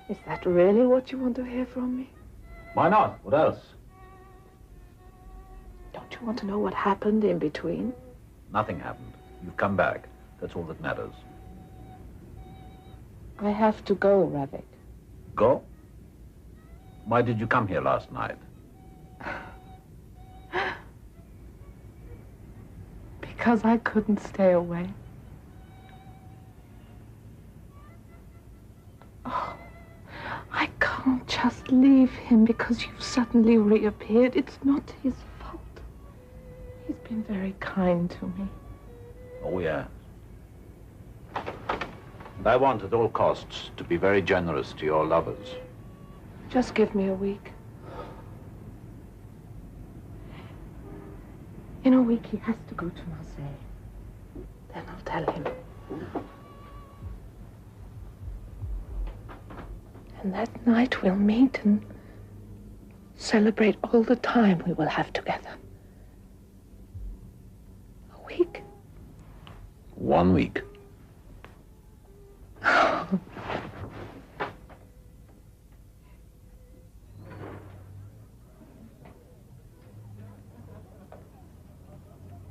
Is that really what you want to hear from me? Why not? What else? Don't you want to know what happened in between? Nothing happened. You've come back. That's all that matters. I have to go, Remarque. Go? Why did you come here last night? Because I couldn't stay away. Oh, I can't just leave him because you've suddenly reappeared. It's not his fault. He's been very kind to me. Oh, yeah. And I want at all costs to be very generous to your lovers. Just give me a week. In a week, he has to go to Marseille. Then I'll tell him. And that night we'll meet and celebrate all the time we will have together. A week? 1 week.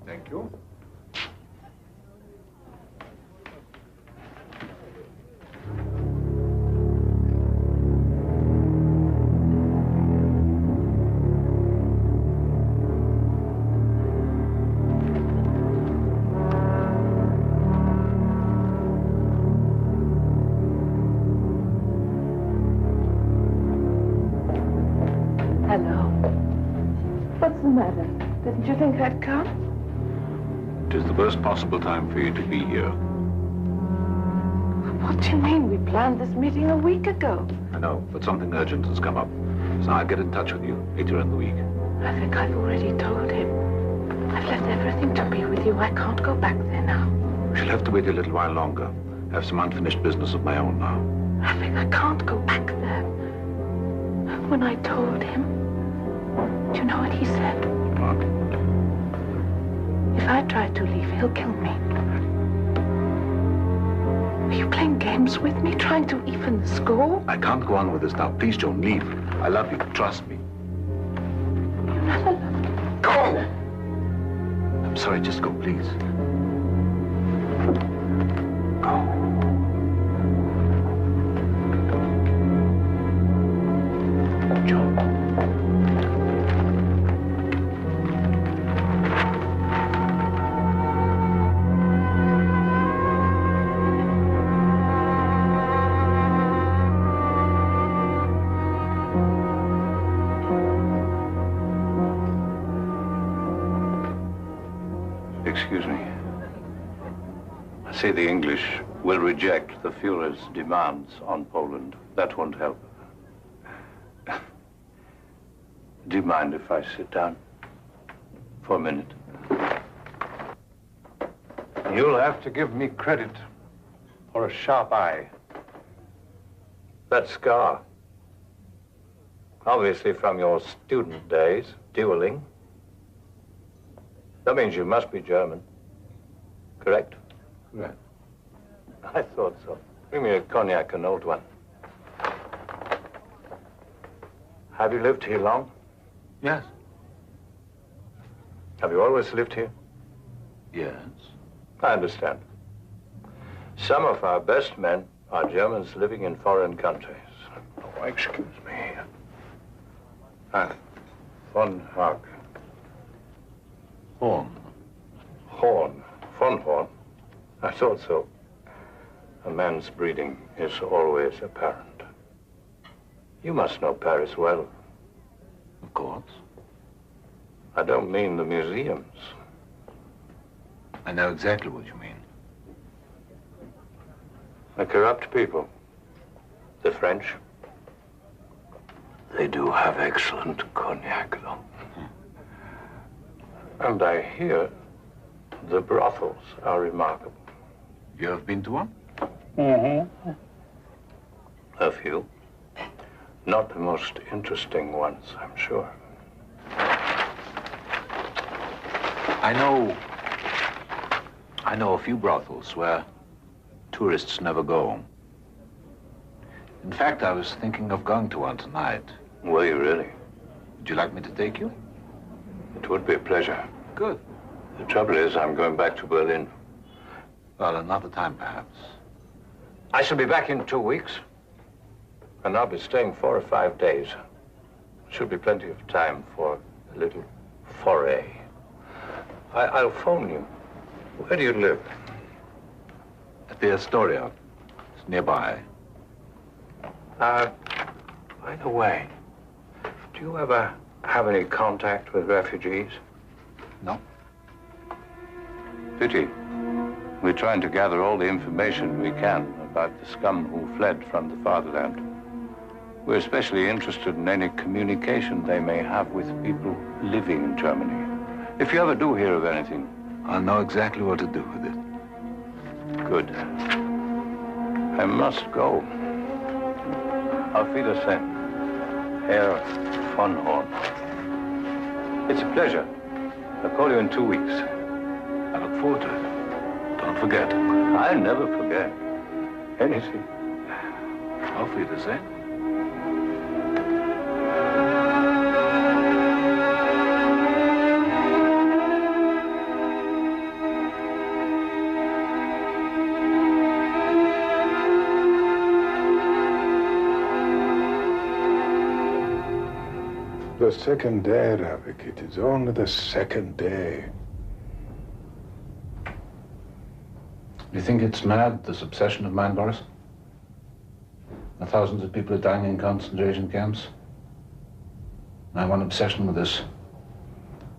Thank you. the matter? Didn't you think I'd come? It is the worst possible time for you to be here. What do you mean? We planned this meeting a week ago. I know, but something urgent has come up. So I'll get in touch with you later in the week. I think I've already told him. I've left everything to be with you. I can't go back there now. I shall have to wait a little while longer. I have some unfinished business of my own now. I think I can't go back there. When I told him, do you know what he said? What? If I try to leave, he'll kill me. Are you playing games with me, trying to even the score? I can't go on with this now. Please, Joan, leave. I love you. Trust me. You never loved me. Go! I'm sorry, just go, please. Go. Joan. Excuse me. I say the English will reject the Führer's demands on Poland. That won't help. Do you mind if I sit down for a minute? You'll have to give me credit for a sharp eye. That scar, obviously from your student days, dueling. That means you must be German, correct? Right. I thought so. Bring me a cognac, an old one. Have you lived here long? Yes. Have you always lived here? Yes. I understand. Some of our best men are Germans living in foreign countries. Oh, excuse me. Von Hag. Horn. Horn. Von Horn. I thought so. A man's breeding is always apparent. You must know Paris well. Of course. I don't mean the museums. I know exactly what you mean. The corrupt people. The French. They do have excellent cognac, though. And I hear the brothels are remarkable. You have been to one? Mm-hmm. A few. Not the most interesting ones, I'm sure. I know a few brothels where tourists never go. In fact, I was thinking of going to one tonight. Were you really? Would you like me to take you? It would be a pleasure. Good. The trouble is, I'm going back to Berlin. Well, another time, perhaps. I shall be back in 2 weeks. And I'll be staying 4 or 5 days. Should be plenty of time for a little foray. I'll phone you. Where do you live? At the Astoria. It's nearby. By the way, do you ever have any contact with refugees? No. Pity. We're trying to gather all the information we can about the scum who fled from the fatherland. We're especially interested in any communication they may have with people living in Germany. If you ever do hear of anything, I'll know exactly what to do with it. Good. I must go. Auf Wiedersehen, Herr von Horn. It's a pleasure. I'll call you in 2 weeks. I look forward to it. Don't forget. I'll never forget anything. Auf Wiedersehen. The second day, Ravik. It is only the second day. You think it's mad, this obsession of mine, Boris? The thousands of people are dying in concentration camps. I have one obsession with this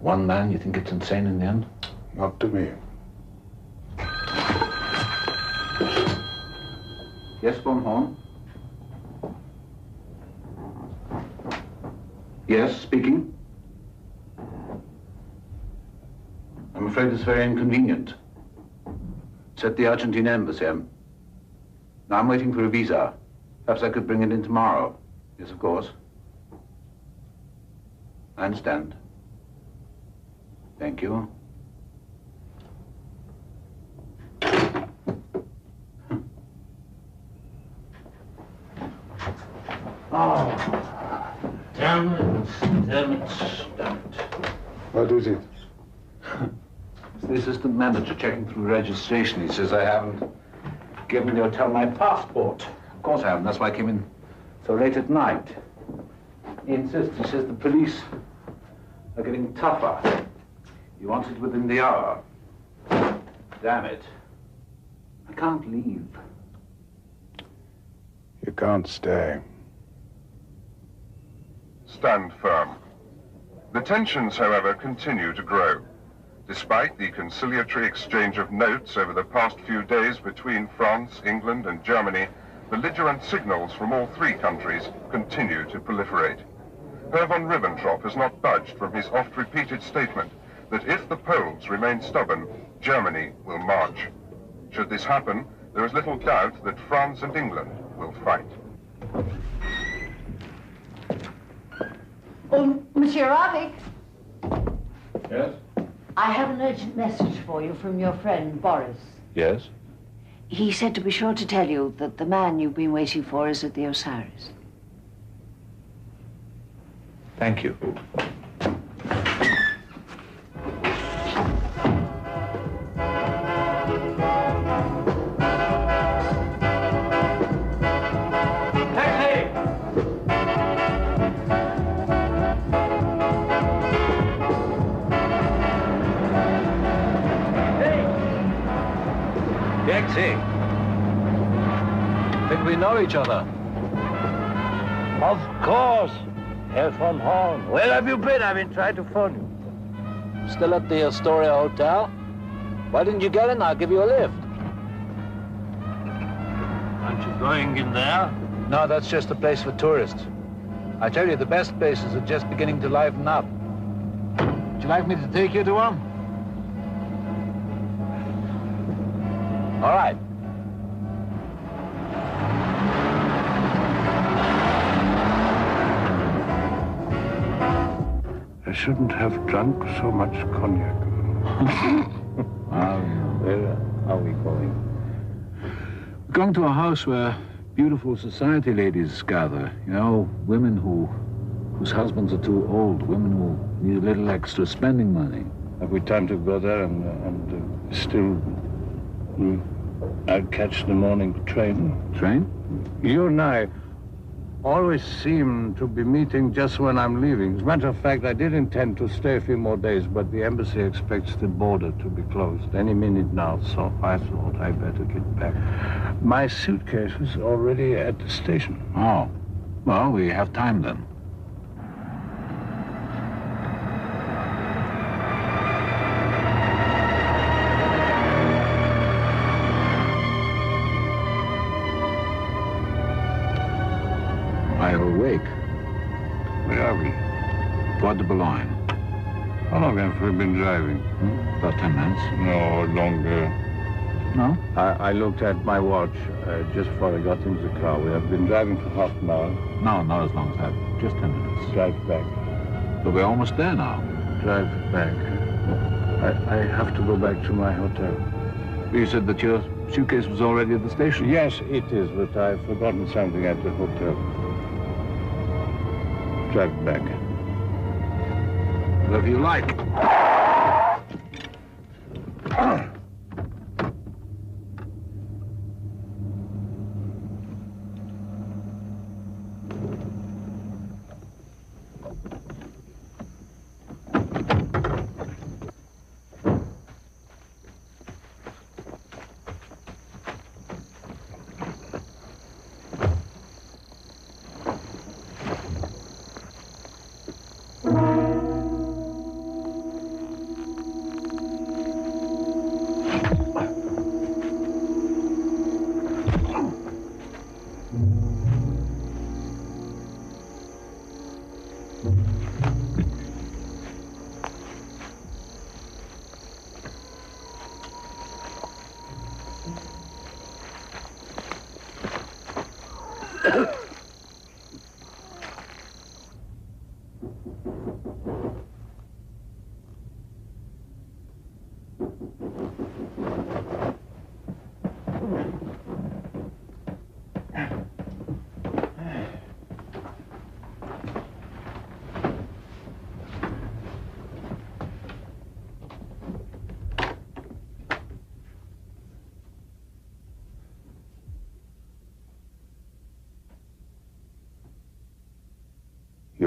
One man, you think it's insane in the end? Not to me. Yes, von Horn? Yes, speaking. I'm afraid it's very inconvenient. It's at the Argentine embassy. Now I'm waiting for a visa. Perhaps I could bring it in tomorrow. Yes, of course. I understand. Thank you. Oh, damn it, damn it, damn it. What is it? It's the assistant manager checking through registration. He says I haven't given the hotel my passport. Of course I haven't. That's why I came in so late at night. He insists. He says the police are getting tougher. He wants it within the hour. Damn it. I can't leave. You can't stay. Stand firm. The tensions, however, continue to grow. Despite the conciliatory exchange of notes over the past few days between France, England, and Germany, belligerent signals from all three countries continue to proliferate. Herr von Ribbentrop has not budged from his oft-repeated statement that if the Poles remain stubborn, Germany will march. Should this happen, there is little doubt that France and England will fight. Oh, Monsieur Erich. Yes? I have an urgent message for you from your friend, Boris. Yes? He said to be sure to tell you that the man you've been waiting for is at the Osiris. Thank you. Taxi. Think we know each other? Of course. Herr von Horn. Where have you been? I've been trying to phone you. Still at the Astoria Hotel? Why didn't you get in? I'll give you a lift. Aren't you going in there? No, that's just a place for tourists. I tell you, the best places are just beginning to liven up. Would you like me to take you to one? All right. I shouldn't have drunk so much cognac. Where are we going? We're going to a house where beautiful society ladies gather. You know, women whose husbands are too old, women who need a little extra spending money. Have we time to go there and still I'll catch the morning train? Train? You and I always seem to be meeting just when I'm leaving. As a matter of fact, I did intend to stay a few more days, but the embassy expects the border to be closed any minute now, so I thought I'd better get back. My suitcase is already at the station. Oh, well, we have time then. I awake. Where are we? Toward the Boulogne. How long have we been driving? About 10 minutes. No, longer. No? I looked at my watch just before I got into the car. We have been driving for half an hour. No, not as long as that. Just 10 minutes. Drive back. But we're almost there now. Drive back. I have to go back to my hotel. You said that your suitcase was already at the station? Yes, it is, but I've forgotten something at the hotel. Drive back. Whatever you like.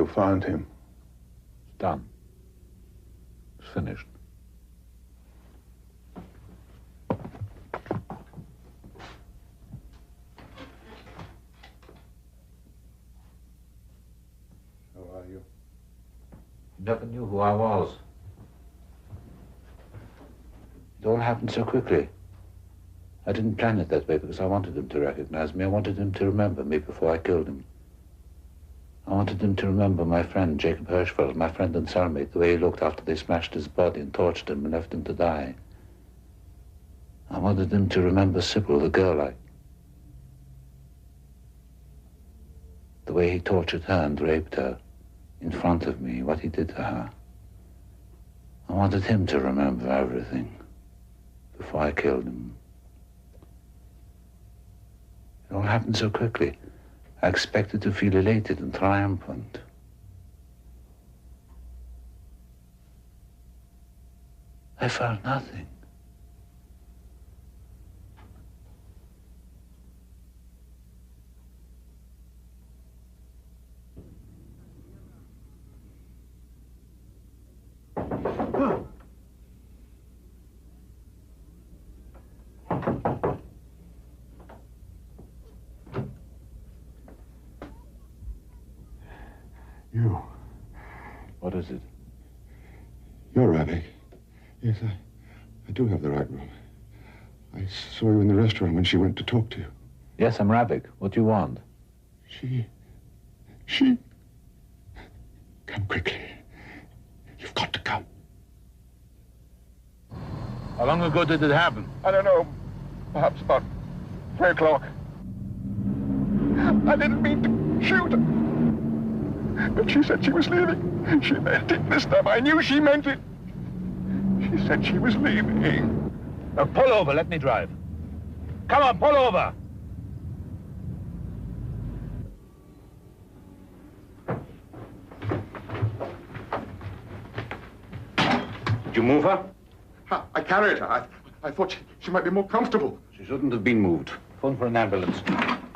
you found him? It's done. It's finished. How are you? You never knew who I was. It all happened so quickly. I didn't plan it that way because I wanted him to recognize me. I wanted him to remember me before I killed him. I wanted him to remember my friend, Jacob Hirschfeld, my friend and cellmate, the way he looked after they smashed his body and tortured him and left him to die. I wanted him to remember Sybil, the girl the way he tortured her and raped her in front of me, what he did to her. I wanted him to remember everything before I killed him. It all happened so quickly. I expected to feel elated and triumphant. I felt nothing. You. What is it? You're Erich. Yes, I do have the right room. I saw you in the restaurant when she went to talk to you. Yes, I'm Erich. What do you want? She... Come quickly. You've got to come. How long ago did it happen? I don't know. Perhaps about 3 o'clock. I didn't mean to shoot her. But she said she was leaving. She meant it this time. I knew she meant it. She said she was leaving. Now pull over, let me drive. Come on, pull over! Did you move her? I carried her. I thought she might be more comfortable. She shouldn't have been moved. Phone for an ambulance.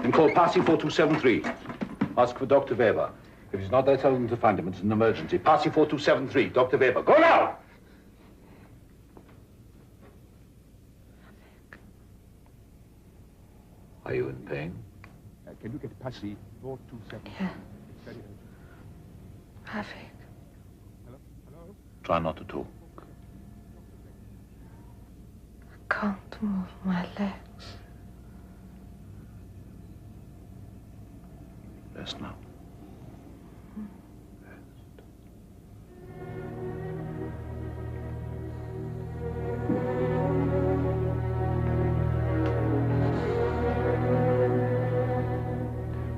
Then call Passy 4273. Ask for Dr. Weber. If he's not there, tell them to find him. It's an emergency. Passy 4273. Dr. Weber. Go now! Are you in pain? Can you get Passy 427? Yeah. It's very urgent. Erich. Hello? Try not to talk. I can't move my legs. Rest now.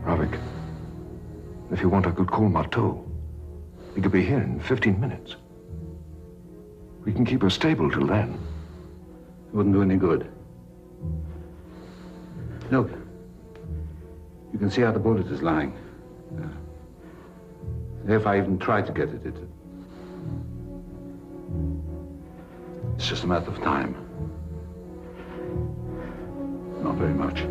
Erich, if you want, I could call Marteau. He could be here in 15 minutes. We can keep her stable till then. It wouldn't do any good. Look. You can see how the bullet is lying. If I even tried to get it, it's just a matter of time. Not very much.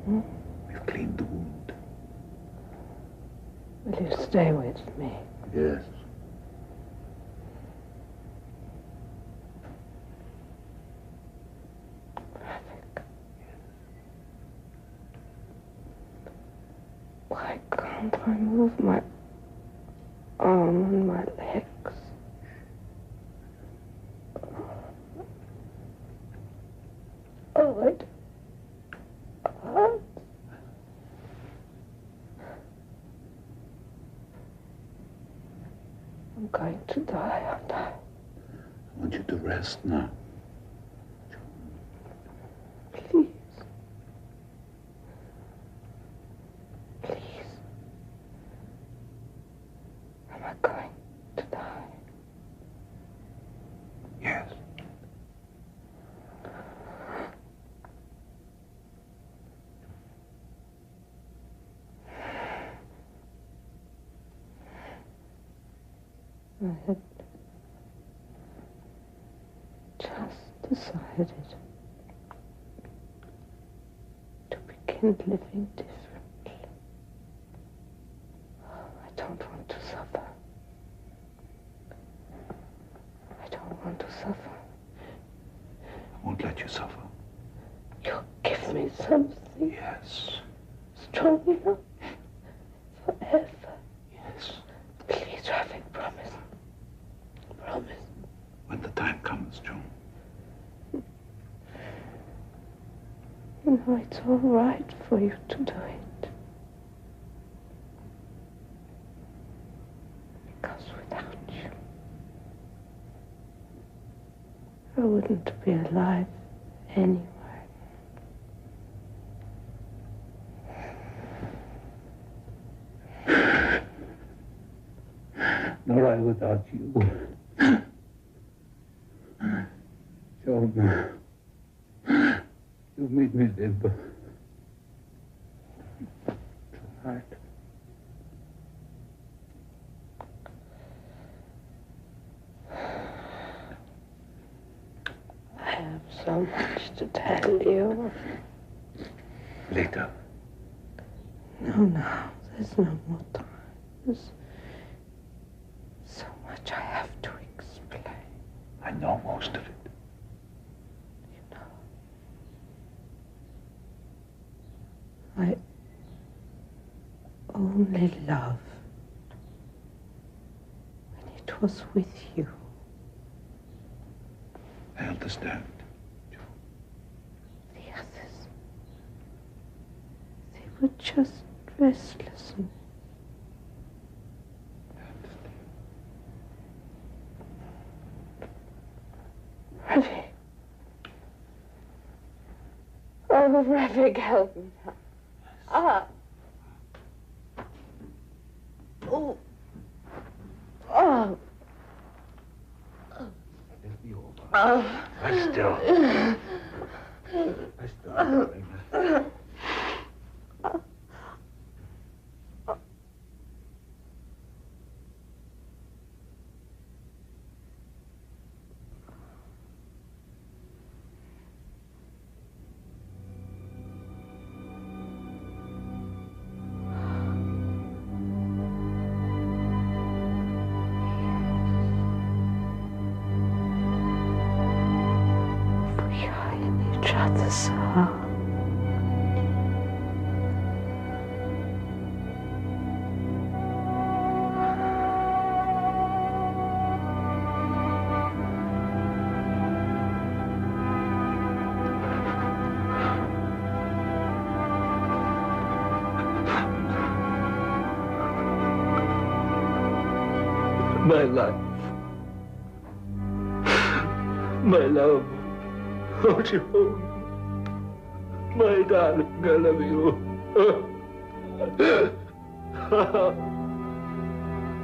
We've cleaned the wound. Will you stay with me? Yes. Why can't I move my arm and my legs? Oh, it hurts. I'm going to die, aren't I? I want you to rest now. Please. Please. Am I going to die? Yes. I had just decided to begin living differently. I don't want to suffer. I don't want to suffer. I won't let you suffer. You'll give me something. Yes. Strong enough. Forever. Yes. Please, Rafik, promise. Promise. When the time comes, Joan. You know, it's all right for you to do it. Because without you, I wouldn't be alive anyway. Nor I without you. Joan, you made me live tonight. I have so much to tell you. Later. No, there's no more time. There's so much I have to explain. I know most of it. I only loved when it was with you. I understand. The others, they were just restless and Rafik. Oh, Rafik, help me. Ah. Oh. Oh. It'll be over. Oh. Lie still. Lie still, darling. My life. My love. Oh, Joan. My darling, I love you.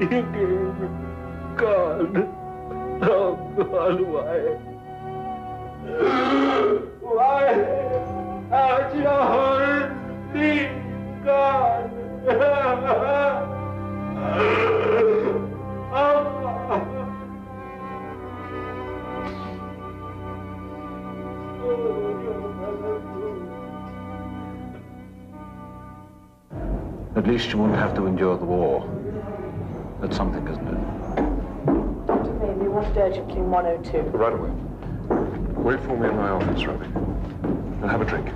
You gave me God. Oh, God, why? Why? Oh, Joan, please, God. At least you won't have to endure the war. That's something, isn't it? Dr. May, we wanted urgently 102. Right away. Wait for me in my office, Robbie. I'll have a drink.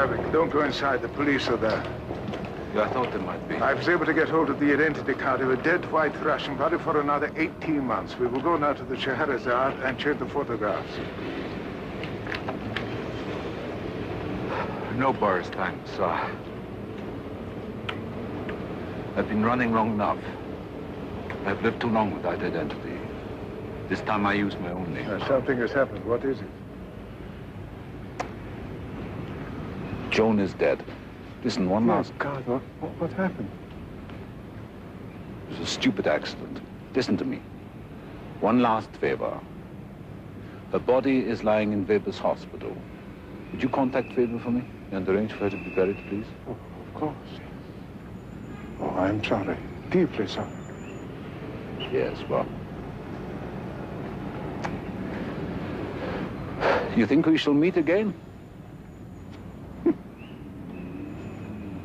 Ravik, don't go inside. The police are there. Yeah, I thought there might be. I was able to get hold of the identity card of a dead white Russian, valid for another 18 months. We will go now to the Scheherazade and check the photographs. No, Boris, thanks. I've been running long enough. I've lived too long without identity. This time I use my own name. Something has happened. What is it? Joan is dead. Listen, one last... God, what happened? It was a stupid accident. Listen to me. One last favor. Her body is lying in Weber's hospital. Would you contact Weber for me and arrange for her to be buried, please? Oh, of course. Oh, I'm sorry. Deeply sorry. Yes, well... You think we shall meet again?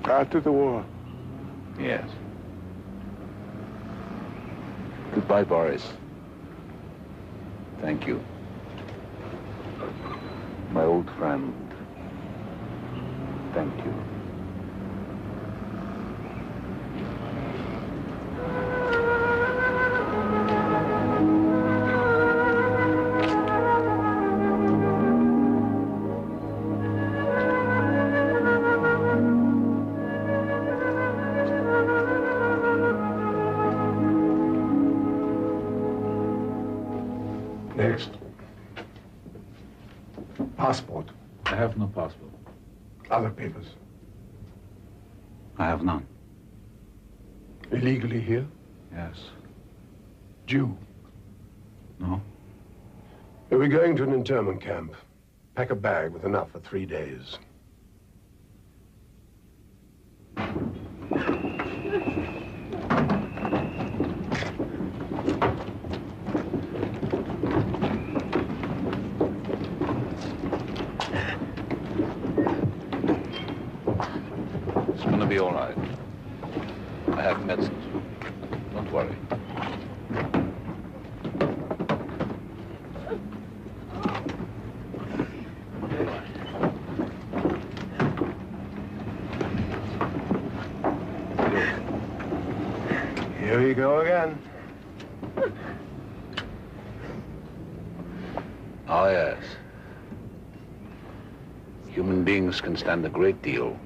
After the war. Yes. Goodbye, Boris. Thank you. My old friend. Thank you. Next. Passport. I have no passport. Other papers. I have none. Illegally here? Yes. Jew? No. We're going to an internment camp. Pack a bag with enough for 3 days. It's gonna be all right. I have medicines. Don't worry. Here we go again. Oh, yes. Human beings can stand a great deal.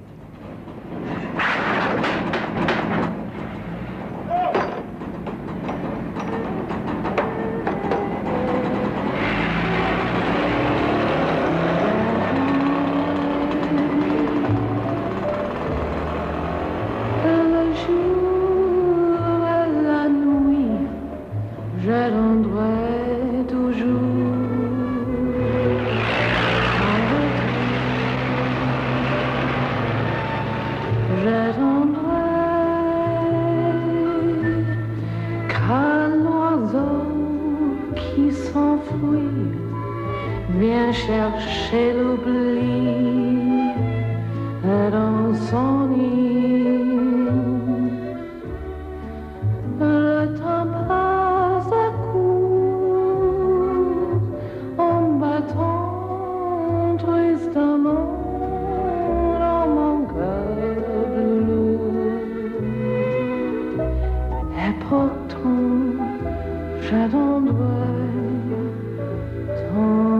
Pourtant, j'attendrai ton